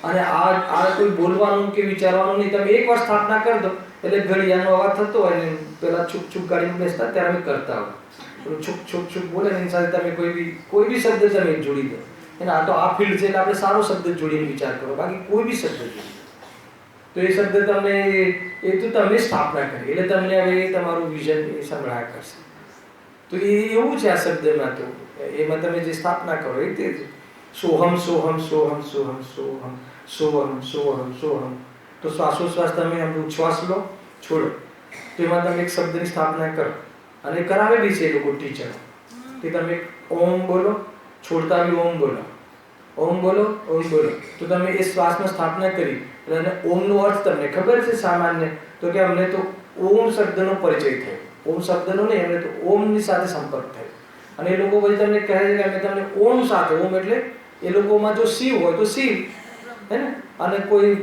અને આ કોઈ બોલવાનું કે વિચારવાનું નહીં. તમે એકવાર સ્થાપના કરી દો એટલે ઘડિયાળનો અવાજ થતો હોય ને પેલા છુક છુક ગાડીમાં બેસતા ત્યારે અમે કરતા હોય, છુક છુક છુક બોલે ને એની સાથે તમે કોઈ બી શબ્દ તમે જોડી દો. એને આ તો આ ફિલ્ડ છે એટલે આપણે સારો શબ્દ જોડીને વિચાર કરો, બાકી કોઈ બી શબ્દ જોડી તો એ શબ્દ તમને એ તો તમે સ્થાપના કરી એટલે તમને હવે તમારું વિઝન એ સંભળાયા કરશે. તો એ એવું છે આ શબ્દમાં. તો એમાં તમે જે સ્થાપના કરો એ તે સોહમ સોહમ સોહમ સોહમ સોહમ સોહમ સોહમ સોહમ. તો શ્વાસોશ્વાસ તમે આમ ઉચ્છ્વાસ લો, છોડો, તો એમાં તમે એક શબ્દની સ્થાપના કરો અને કરાવે બી છે એ લોકો ટીચર કે તમે ઓમ બોલો, છોડતા બી ઓમ બોલો, ઓમ બોલો, ઓમ બોલો. તો તમે એ શ્વાસમાં સ્થાપના કરી અને ઓમનો અર્થ તમને ખબર છે સામાન્ય, તો કે અમને તો ઓમ શબ્દનો પરિચય થયો. ઓમ શબ્દનો નહીં, અમને તો ઓમની સાથે સંપર્ક થયો. અને એ લોકો પછી તમને કહે છે કે અમે તમને ઓમ સાથે, ઓમ એટલે એ લોકોમાં જો શિવ હોય તો શિવ, હે ને, અને કોઈ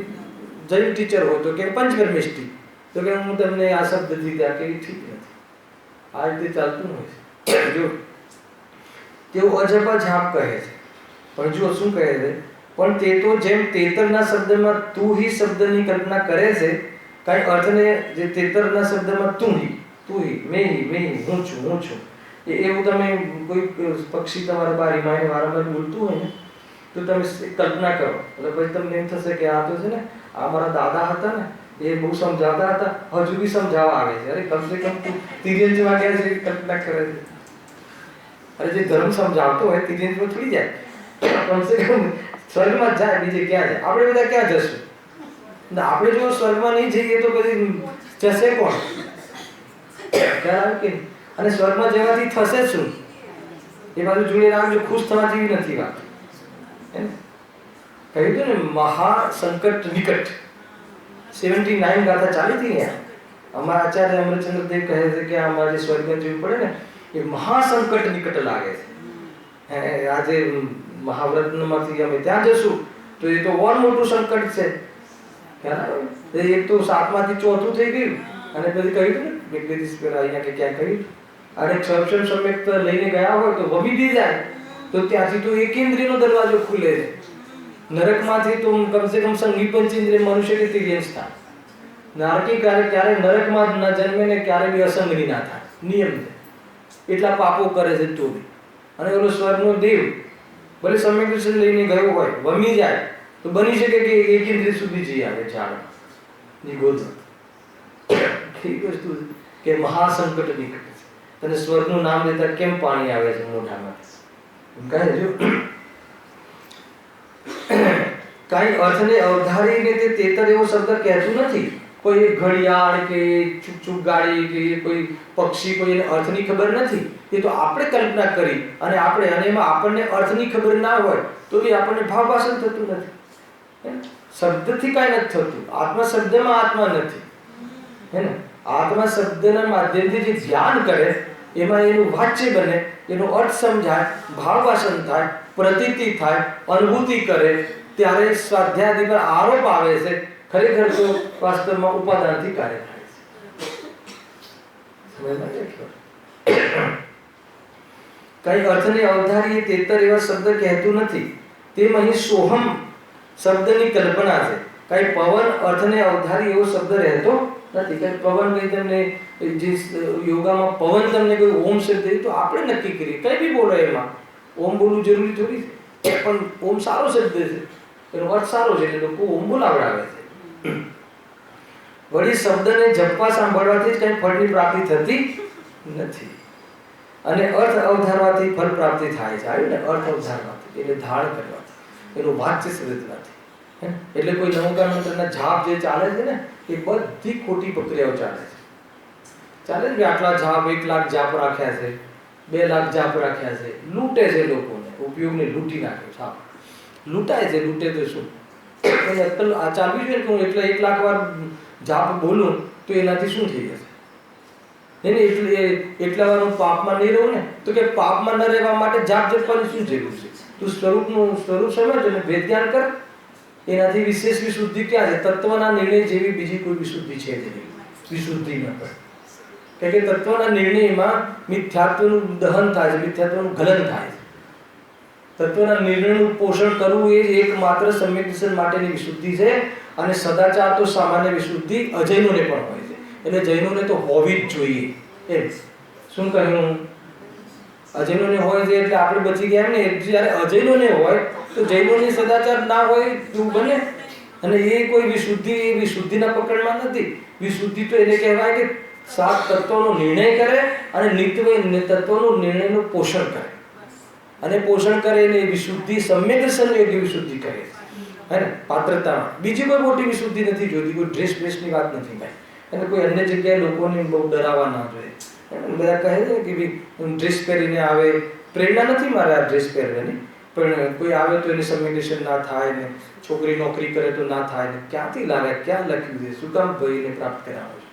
જૈન ટીચર હોય તો કે પંચબ્રહ્મેષ્ઠી, તો કે હું તમને આ શબ્દથી ત્યાં કે ઠીક નથી. આ રીતે ચાલતું હોય છે. જો તેઓ અજપા જાપ કહે છે, પણ જો શું કહે છે, પણ તે તો જેમ તેતરના શબ્દમાં તું હી શબ્દની કલ્પના કરે છે, કાંઈ અર્થને જે તેતરના શબ્દમાં તું હી, મેં હું છું, એવું તમે કોઈ પક્ષી તમારા બહાર હિમાયને વારંવાર બોલતું હોય ને, તો તમે કલ્પના કરો એટલે પછી તમને એમ થશે કે આ તો છે ને, આ મારા દાદા હતા ને, એ બહુ સમજાવતા હતા, હજુ બી સમજાવવા આવે છે. અરે કમસે કમ તું તિર્યંજ વાગ્યા છે કલ્પના કરે છે. અરે જે ધર્મ સમજાવતો હોય તિર્યંજમાં થોડી જાય, કમસે કમ સ્વર્ગમાં જાય, બીજે ક્યાં જાય? આપણે બધા ક્યાં જશું? આપણે જો સ્વર્ગમાં નહીં જઈએ તો પછી જશે કોણ? ખ્યાલ આવે કે? અને સ્વર્ગમાં જવાથી થશે શું? એ બાજુ જોડે રાખજો, ખુશ થવા જેવી નથી વાત. કહ્યું હતું ને, મહાસંકટ નિકટ 79 ગાથા ચાલી હતી ને. અમારા આચાર્ય અમરચંદ્ર દેવ કહે છે કે અમારે સ્વર્ગમાં જવું પડે ને, એ મહાસંકટ નિકટ લાગે છે. આજે મહાવ્રતમાંથી અમે ત્યાં જશું તો એ તો ઓર મોટું સંકટ છે. એક તો 7માંથી 4થું થઈ ગયું, અને પછી કહ્યું હતું ને બે દિવસ પહેલા અહીંયા કે ક્યાં કહ્યું, અને સર્વક્ષમ સમ્યક લઈને ગયા હોય તો વમી બી જાય, તો ત્યાંથી તો એકેન્દ્રિયનો દરવાજો ખુલે છે. નરકમાંથી તો કમસે કમ સંગી પંચેન્દ્રિય મનુષ્ય કે તિર્યંજ થાય. નારકી ક્યારે નરકમાં જ ન જન્મે ને ક્યારે બી અસંગની ના થાય, નિયમ છે. એટલા પાપો કરે છે તો બી. અને ઓલો સ્વર્ગનો દેવ ભલે સમ્યક દર્શન લઈને ગયો હોય, વમી જાય તો બની શકે કે એકેન્દ્રિય સુધી જઈ આવે ઝાડની ગોદમાં. ઠીક વસ્તુ કે મહાસંકટ નિકટ છે. અને સ્વર્ગનું નામ લેતા કેમ પાણી આવે છે મોઢામાં? કહે જો કાંઈ અર્થને અવધારીને તે તેતર એવો શબ્દ કહેતું નથી. કોઈ ઘડિયાળ કે ચૂક ગાડી કે કોઈ પક્ષી, કોઈ એને અર્થની ખબર નથી. એ તો આપણે કલ્પના કરી અને એમાં આપણને અર્થની ખબર ના હોય તો એ આપણને ભાવભાષણ થતું નથી. શબ્દથી કાંઈ નથી થતું. આત્મા શબ્દમાં આત્મા નથી, હે ને. આત્મા શબ્દના માધ્યમથી જે ધ્યાન કરે એમાં એનું વાચ્ય બને, એનો અર્થ સમજાય, ભાવભાષણ થાય, પ્રતીતિ થાય, અનુભૂતિ કરે, ત્યારે સ્વાધ્યાય પર આરોપ આવે છે. ખરેખર તો વાસ્તવમાં ઉપાદાનથી કાર્ય થાય છે. કઈ અર્થને અવધારી તેતર એવા શબ્દ કહેતું નથી. તેમ અહીં સોહમ શબ્દની કલ્પના છે. કઈ પવન અર્થને અવધારી એવો શબ્દ રહેતો નથી. કઈ પવન કઈ તમને જે યોગામાં પવન તમને કોઈ ઓમ શબ્દ તો આપણે નક્કી કરીએ, કઈ બી બોલો એમાં ઓમ બોલવું જરૂરી થોડી છે, પણ ઓમ સારો શબ્દ છે, એનો અર્થ સારો છે એટલે લોકો ઓમ બોલાવડાવે છે. વળી શબ્દને જપવા સાંભળવાથી જ કઈ ફળની પ્રાપ્તિ થતી નથી, અને અર્થ અવધારવાથી ફળ પ્રાપ્તિ થાય છે. આવ્યું ને, અર્થ અવધારવાથી એટલે ધારણ કરવાથી, એનું વાચ્ય સમજવાથી. એટલે કોઈ નમોકાર મંત્રના જાપ જે ચાલે છે ને, એ બધી ખોટી પ્રક્રિયાઓ ચાલે છે. ચાલે છે કે આટલા જાપ 1 લાખ જાપ રાખ્યા છે, 2 લાખ જાપ રાખ્યા છે, લૂંટે છે લોકોને, ઉપયોગને લૂંટી નાખે છે. લૂંટાય છે, લૂંટે તો શું આ ચાલવી જોઈએ કે હું એટલે 1 લાખ વાર જાપ બોલું તો એનાથી શું થઈ જશે? એને એટલે એટલા વાર હું પાપમાં નહીં રહું ને, તો કે પાપમાં ન રહેવા માટે જાપ જપવાની શું જરૂર છે? તું સ્વરૂપ સમજ અને ભેદ જ્ઞાન કર. એનાથી વિશેષ વિશુદ્ધિ ક્યાં છે? તત્વના નિર્ણય જેવી બીજી કોઈ વિશુદ્ધિ છે જ નહીં. વિશુદ્ધિ ન કર, કારણ કે તત્વના નિર્ણયમાં મિથ્યાત્વનું દહન થાય છે, મિથ્યાત્વનું ગલન થાય છે. તત્વના નિર્ણયનું પોષણ કરવું એ જ એકમાત્ર સમ્યક દર્શન માટેની વિશુદ્ધિ છે. અને સદાચાર તો સામાન્ય વિશુદ્ધિ અજૈનોને પણ હોય છે, એટલે જૈનોને તો હોવી જ જોઈએ. એમ શું કહ્યું? અજૈનોને હોય છે એટલે આપણે બચી ગયા એમ ને. જ્યારે અજૈનોને હોય તો જૈનોની સદાચાર ના હોય એવું બને? અને એ કોઈ વિશુદ્ધિ એ વિશુદ્ધિના પકડમાં નથી. વિશુદ્ધિ તો એને કહેવાય કે 7 તત્વોનો નિર્ણય કરે અને નિત્ય તત્વોનું નિર્ણયનું પોષણ કરે, અને પોષણ કરે એને વિશુદ્ધિ સમ્યક દર્શન યોગ્ય વિશુદ્ધિ કરે, હે ને, પાત્રતામાં. બીજી કોઈ મોટી વિશુદ્ધિ નથી જોઈતી. કોઈ ડ્રેસની વાત નથી ભાઈ, અને કોઈ અન્ય જગ્યાએ લોકોને બહુ ડરાવવા ના જોઈએ. બધા કહે છે કે ભાઈ ડ્રેસ પહેરીને આવે, પ્રેરણા નથી મારે આ ડ્રેસ પહેરવાની, પણ કોઈ આવે તો એને સમિટેશન ના થાય ને, છોકરી નોકરી કરે તો ના થાય ને, ક્યાંથી લાવે, ક્યાં લખ્યું છે, શું કામ ભાઈને પ્રાપ્ત કરાવે છે?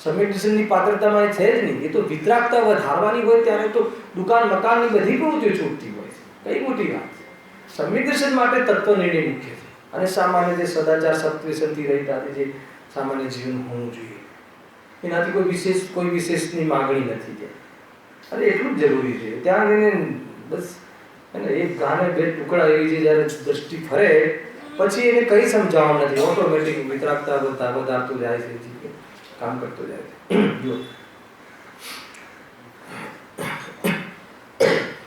સમિટેશનની પાત્રતામાં એ છે જ નહીં. એ તો વિતરાગતા વધારવાની હોય ત્યારે તો દુકાન મકાનની બધી પ્રવૃત્તિઓ છૂટતી હોય છે. કઈ મોટી વાત છે. સમિટેશન માટે તત્વ નિર્ણય મુખ્ય છે, અને સામાન્ય જે સદાચાર સત્વ્યસનથી રહેતા જે સામાન્ય જીવન હોવું જોઈએ, એનાથી કોઈ વિશેષની માગણી નથી ત્યાં. અને એટલું જ જરૂરી છે ત્યાં જઈને બસ એક ગાને બે ટુકડા એવી છે, જ્યારે દ્રષ્ટિ ફરે પછી એને કંઈ સમજાવવાનું નથી, ઓટોમેટિક વિતરાગતા વધારતું જાય છે, કામ કરતો જાય છે. જો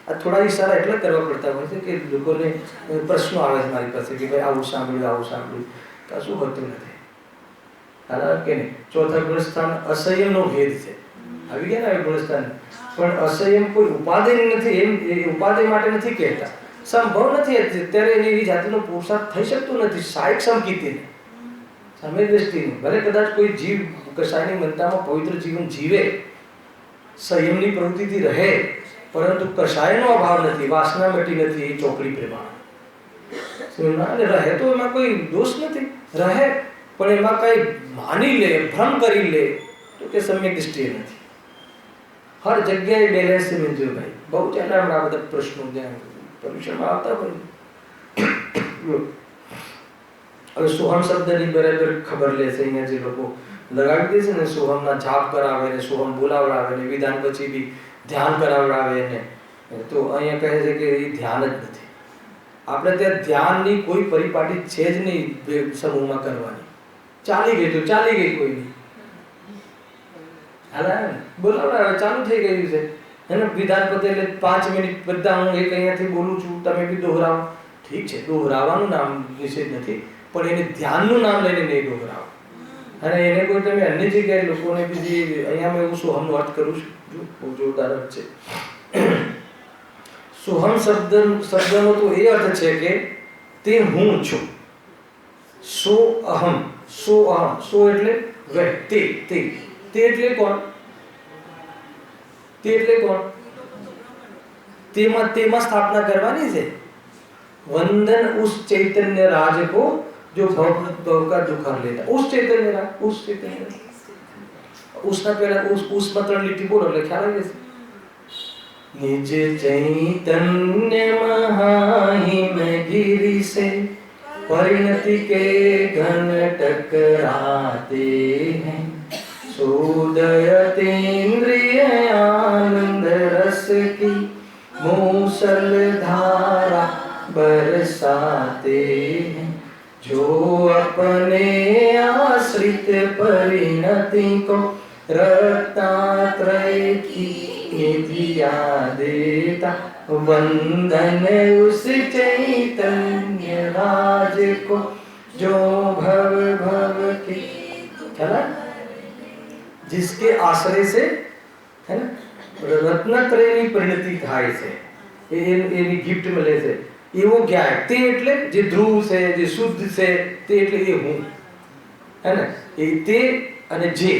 આ થોડા ઈશારા એટલે કરવા પડતા હોય છે કે લોકોને પ્રશ્નો આવે છે મારી પાસે કે ભાઈ આવું સાંભળ્યું, કશું હોતું નથી. હાલા કે નહીં. ચોથા ગુણસ્થાન અસંયમનો ભેદ છે. આવી ગયા ને ગુણસ્થાન, પણ અસંયમ કોઈ ઉપાધિ નથી. એમ એ ઉપાધિ માટે નથી કહેતા, સંભવ નથી અત્યારે એની જાતિનો પુરુષાર્થ થઈ શકતો નથી. સાયક સમકીતીને સામે દ્રષ્ટિને ભલે કદાચ કોઈ જીવ કસાયની મનતામાં પવિત્ર જીવન જીવે, સંયમની પ્રવૃત્તિથી રહે, પરંતુ કસાયનો અભાવ નથી, વાસના મટી નથી, એ ચોકડી પ્રમાણે રહે તો એમાં કોઈ દોષ નથી. રહે પણ એમાં કઈ માની લે, ભ્રમ કરી લે તો કે સમ્યક દૃષ્ટિએ નથી. હર જગ્યાએ બેલેન્સ છે મંજુરભાઈ. બહુ ચાલે હમણાં બધા પ્રશ્નો જ્યાં પરીક્ષામાં આવતા હોય. હવે સોહમ શબ્દની બરાબર ખબર લે છે અહીંયા જે લોકો લગાવી દે છે ને, સોહમના જાપ કરાવે ને, સોહમ બોલાવડાવે ને, વિધાન પછી બી ધ્યાન કરાવડાવે ને, તો અહીંયા કહે છે કે એ ધ્યાન જ નથી. આપણે ત્યાં ધ્યાનની કોઈ પરિપાટી છે જ નહીં સમૂહમાં કરવાની. ચાલી ગઈ તો ચાલી ગઈ, કોઈ નહીં. બોલાવડાવે ચાલુ થઈ ગયું છે એને વિધાન પતે એટલે 5 મિનિટ બધા હું એક અહીંયાથી બોલું છું, તમે બી દોહરાવો. ઠીક છે, દોહરાવાનું નામ નિષેધ નથી, પણ એને ધ્યાનનું નામ લઈને નહીં દોહરાવો. અને એને કોઈ તમે અન્ય જગ્યાએ લોકોને બીજી અહીંયા મેં હું સોહમનો અર્થ કરું છું, બહુ જોરદાર અર્થ છે. સોહમ શબ્દનો તો એ અર્થ છે કે તે હું છું. સો અહમ, સો એટલે વહ, તે એટલે કોણ? તે એટલે કોણ? તેમાં સ્થાपना करवानी है. वंदन उस चैतन्य राज को जो भव का दुख हर लेता. उस चैतन्य राज, उसना पहला उस मतलब लिट्टी बोलो એટલે ખ્યાલ આવી જશે. निज चैतन्य महाहिम गिरि से परिणति के घन टकराते हैं, सोदयतेन्द्रिय आनंद रस की मूसल धारा बरसाते हैं, जो अपने आश्रित परिणति को रत्नात्रय की निधिया देता, वंदन उस चैतन्य राज को जो भव की जिसके आश्रय से है ना રત્નત્રયની પરિણતિ થાય છે, એની ગિફ્ટ મળે છે. એવો જ્ઞાન તે એટલે જે ધ્રુવ છે, જે શુદ્ધ છે, તે એટલે એ હું હે ને. એ તે અને જે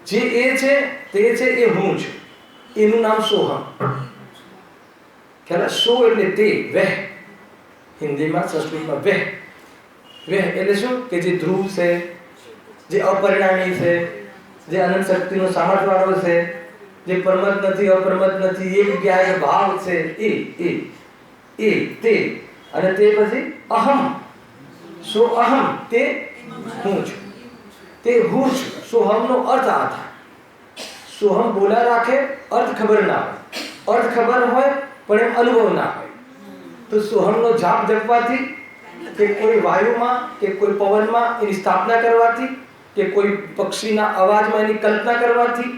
એ છે તે છે એ હું છું, એનું નામ સોહમ. ખ્યાલ? સો એટલે તે, વહ હિન્દીમાં, સંસ્કૃતમાં વહ એટલે શું કે જે ધ્રુવ છે, જે અપરિણામી છે, જે અનંત શક્તિનો સામર્થ્યવાળો છે, જે પરમત નથી, અપરમત નથી, એક જ્ઞાય ભાવ છે, એ તે અને તે પછી અહમ. સો અહમ તે હું છું, તે હું છું. સોહમનો અર્થ આ થાય. સોહમ બોલા રાખે, અર્થ ખબર ના હોય. અર્થ ખબર હોય પણ એમ અનુભવ ના હોય. તો સોહમનો જાપ જપવાથી કે કોઈ વાયુમાં કે કોઈ પવનમાં એની સ્થાપના કરવાથી કે કોઈ પક્ષીના અવાજમાં એની કલ્પના કરવાથી,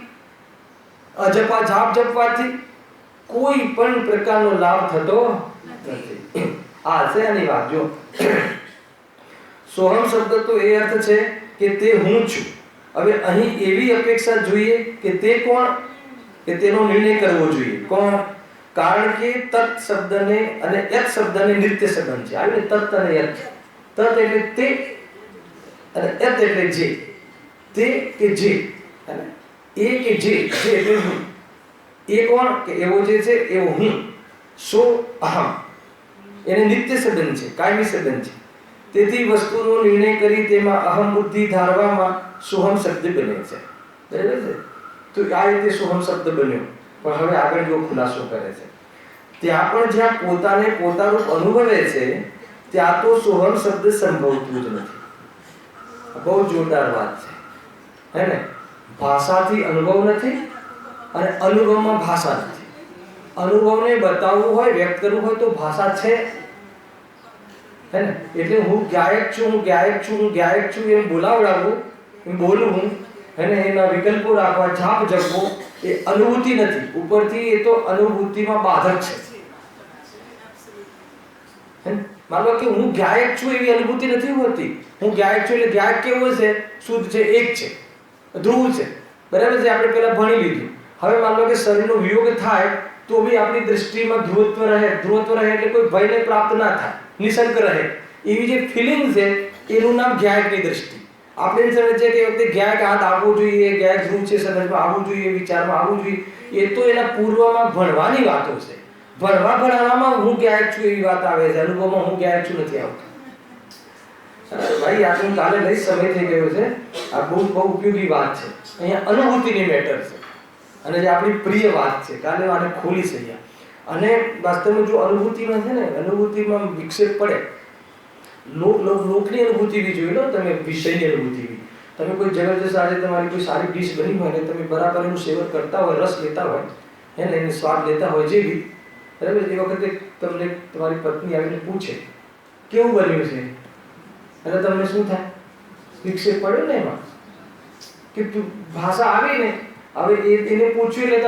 અજપા જાપ જપવાથી કોઈ પણ પ્રકારનો લાભ થતો નથી. આ છે આની વાત. જો સોહમ શબ્દ તો એ અર્થ છે કે તે હું છું. હવે અહીં એવી અપેક્ષા જોઈએ કે તે કોણ, કે તેનો નિર્ણય કરવો જોઈએ. કોણ? કારણ કે તત શબ્દને અને યત શબ્દને નિત્ય સંબંધ છે. આવી તત અને યત. તત એટલે તે અને યત એટલે જે. તે કે જે એ કે જે એટલે હું, એ કોણ કે એવો જે છે એવો હું, સો અહમ, એને નિત્ય સંબંધ છે, કાયમી સંબંધ છે. તેથી વસ્તુનો નિર્ણય કરી તેમાં અહમ બુદ્ધિ ધારવામાં સોહમ શબ્દ બને છે. બરાબર છે? તો આ રીતે સોહમ શબ્દ બન્યો. પણ હવે આગળ જો ખુલાસો કરે છે, ત્યાં પણ જ્યાં પોતાને પોતાનું અનુભવે છે ત્યાં તો સોહમ શબ્દ સંભવતું જ નથી. બહુ જોરદાર વાત છે, હે ને? ભાષાથી અનુભવ નથી અને અનુભવમાં ભાષા નથી. અનુભવને બતાવવું હોય, વ્યક્ત કરવું હોય તો ભાષા છે, હે ને? એટલે હું ગાયક છું, હું ગાયક છું, હું ગાયક છું એમ બોલાવડાવું, એમ બોલું હું, હે ને? એના વિકલ્પો રાખવા, ઝાપ ઝપવો, એ અનુભૂતિ નથી. ઉપરથી એ તો અનુભૂતિમાં બાધક છે. માનો કે હું ગાયક છું એવી અનુભૂતિ નથી હોતી. હું ગાયક છું એટલે ગાયક કેવો છે? શુદ્ધ છે, એક છે, ધ્રુવ છે. બરાબર છે? આપણે પેલા ભણી લીધું. હવે માનો કે શરીરનો વિયોગ થાય તો બી આપણી દૃષ્ટિમાં ધ્રુવત્વ રહે. ધ્રુવત્વ રહે એટલે કોઈ ભયને પ્રાપ્ત ના થાય, નિશંક રહે. એવી જે ફિલિંગ છે એનું નામ ગાયકની દૃષ્ટિ. આપણે સમજે છે કે વખતે ગાયક હાથ આવવો જોઈએ, ગાયક ધ્રુવ છે, સમજમાં આવવું જોઈએ, વિચારમાં આવવું જોઈએ, એ તો એના પૂર્વમાં ભણવાની વાતો છે. ભણવામાં હું ગાયક છું એવી વાત આવે છે, અનુભવમાં હું ગાયક છું નથી આવતું. ભાઈ આપણે કાલે લઈ સમય થઈ ગયો છે. આ બહુ ઉપયોગી વાત છે. અહીંયા અનુભૂતિની મેટર છે અને જે આપણી પ્રિય વાત છે. કાલે આને ખોલી છે અને વાસ્તવમાં જો અનુભૂતિમાં છે ને, અનુભૂતિમાં વિક્ષેપ પડે, લોકની અનુભૂતિ બી જોઈ લો તમે, વિષયની અનુભૂતિ બી. તમે કોઈ જબરજસ્ત આજે તમારી કોઈ સારી ડીશ બની હોય ને તમે બરાબર એનું સેવન કરતા હોય, રસ લેતા હોય, હે ને, એનો સ્વાદ લેતા હોય જે બી, બરાબર, એ વખતે તમને તમારી પત્ની આવીને પૂછે કેવું બન્યું છે, એટલે તમને શું થાય? વિક્ષેપ પડ્યો ને એમાં કે ભાષા આવી ને. હવે એને પૂછ્યું એટલે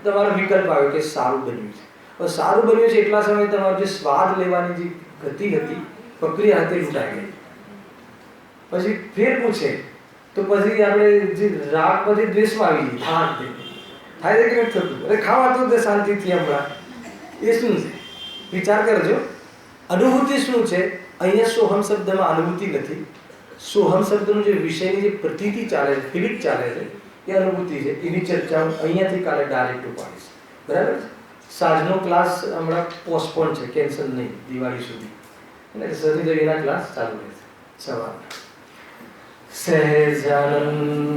તમારો વિકલ્પ આવ્યો કે સારું બન્યું છે. હવે સારું બન્યું છે એટલા સમય તમારો જે સ્વાદ લેવાની જે ગતિ હતી, પ્રક્રિયા હતી, લૂંટાઈ ગઈ. પછી ફેર પૂછે તો પછી આપણે જે રાગ પછી દ્વેષમાં આવી જઈએ. હા થાય છે કે નથી થતું? અરે ખાવા તો શાંતિથી હમણાં. એ શું છે? વિચાર કરજો. અનુભૂતિ શું છે? અહીંયા સોહમ શબ્દમાં અનુભૂતિ નથી. સોહમ શબ્દનું જે વિષયની જે પ્રતીતિ ચાલે છે, ફિલિંગ ચાલે છે, એ અનુભૂતિ છે. એની ચર્ચા હું અહીંયાથી કાલે ડાયરેક્ટ ઉપાડીશ. બરાબર છે? સાંજનો ક્લાસ હમણાં પોસ્ટપોન છે, કેન્સલ નહીં, દિવાળી સુધી. એટલે શનિ રવિના ક્લાસ ચાલુ રહેશે સવારના. સહેજાનંદ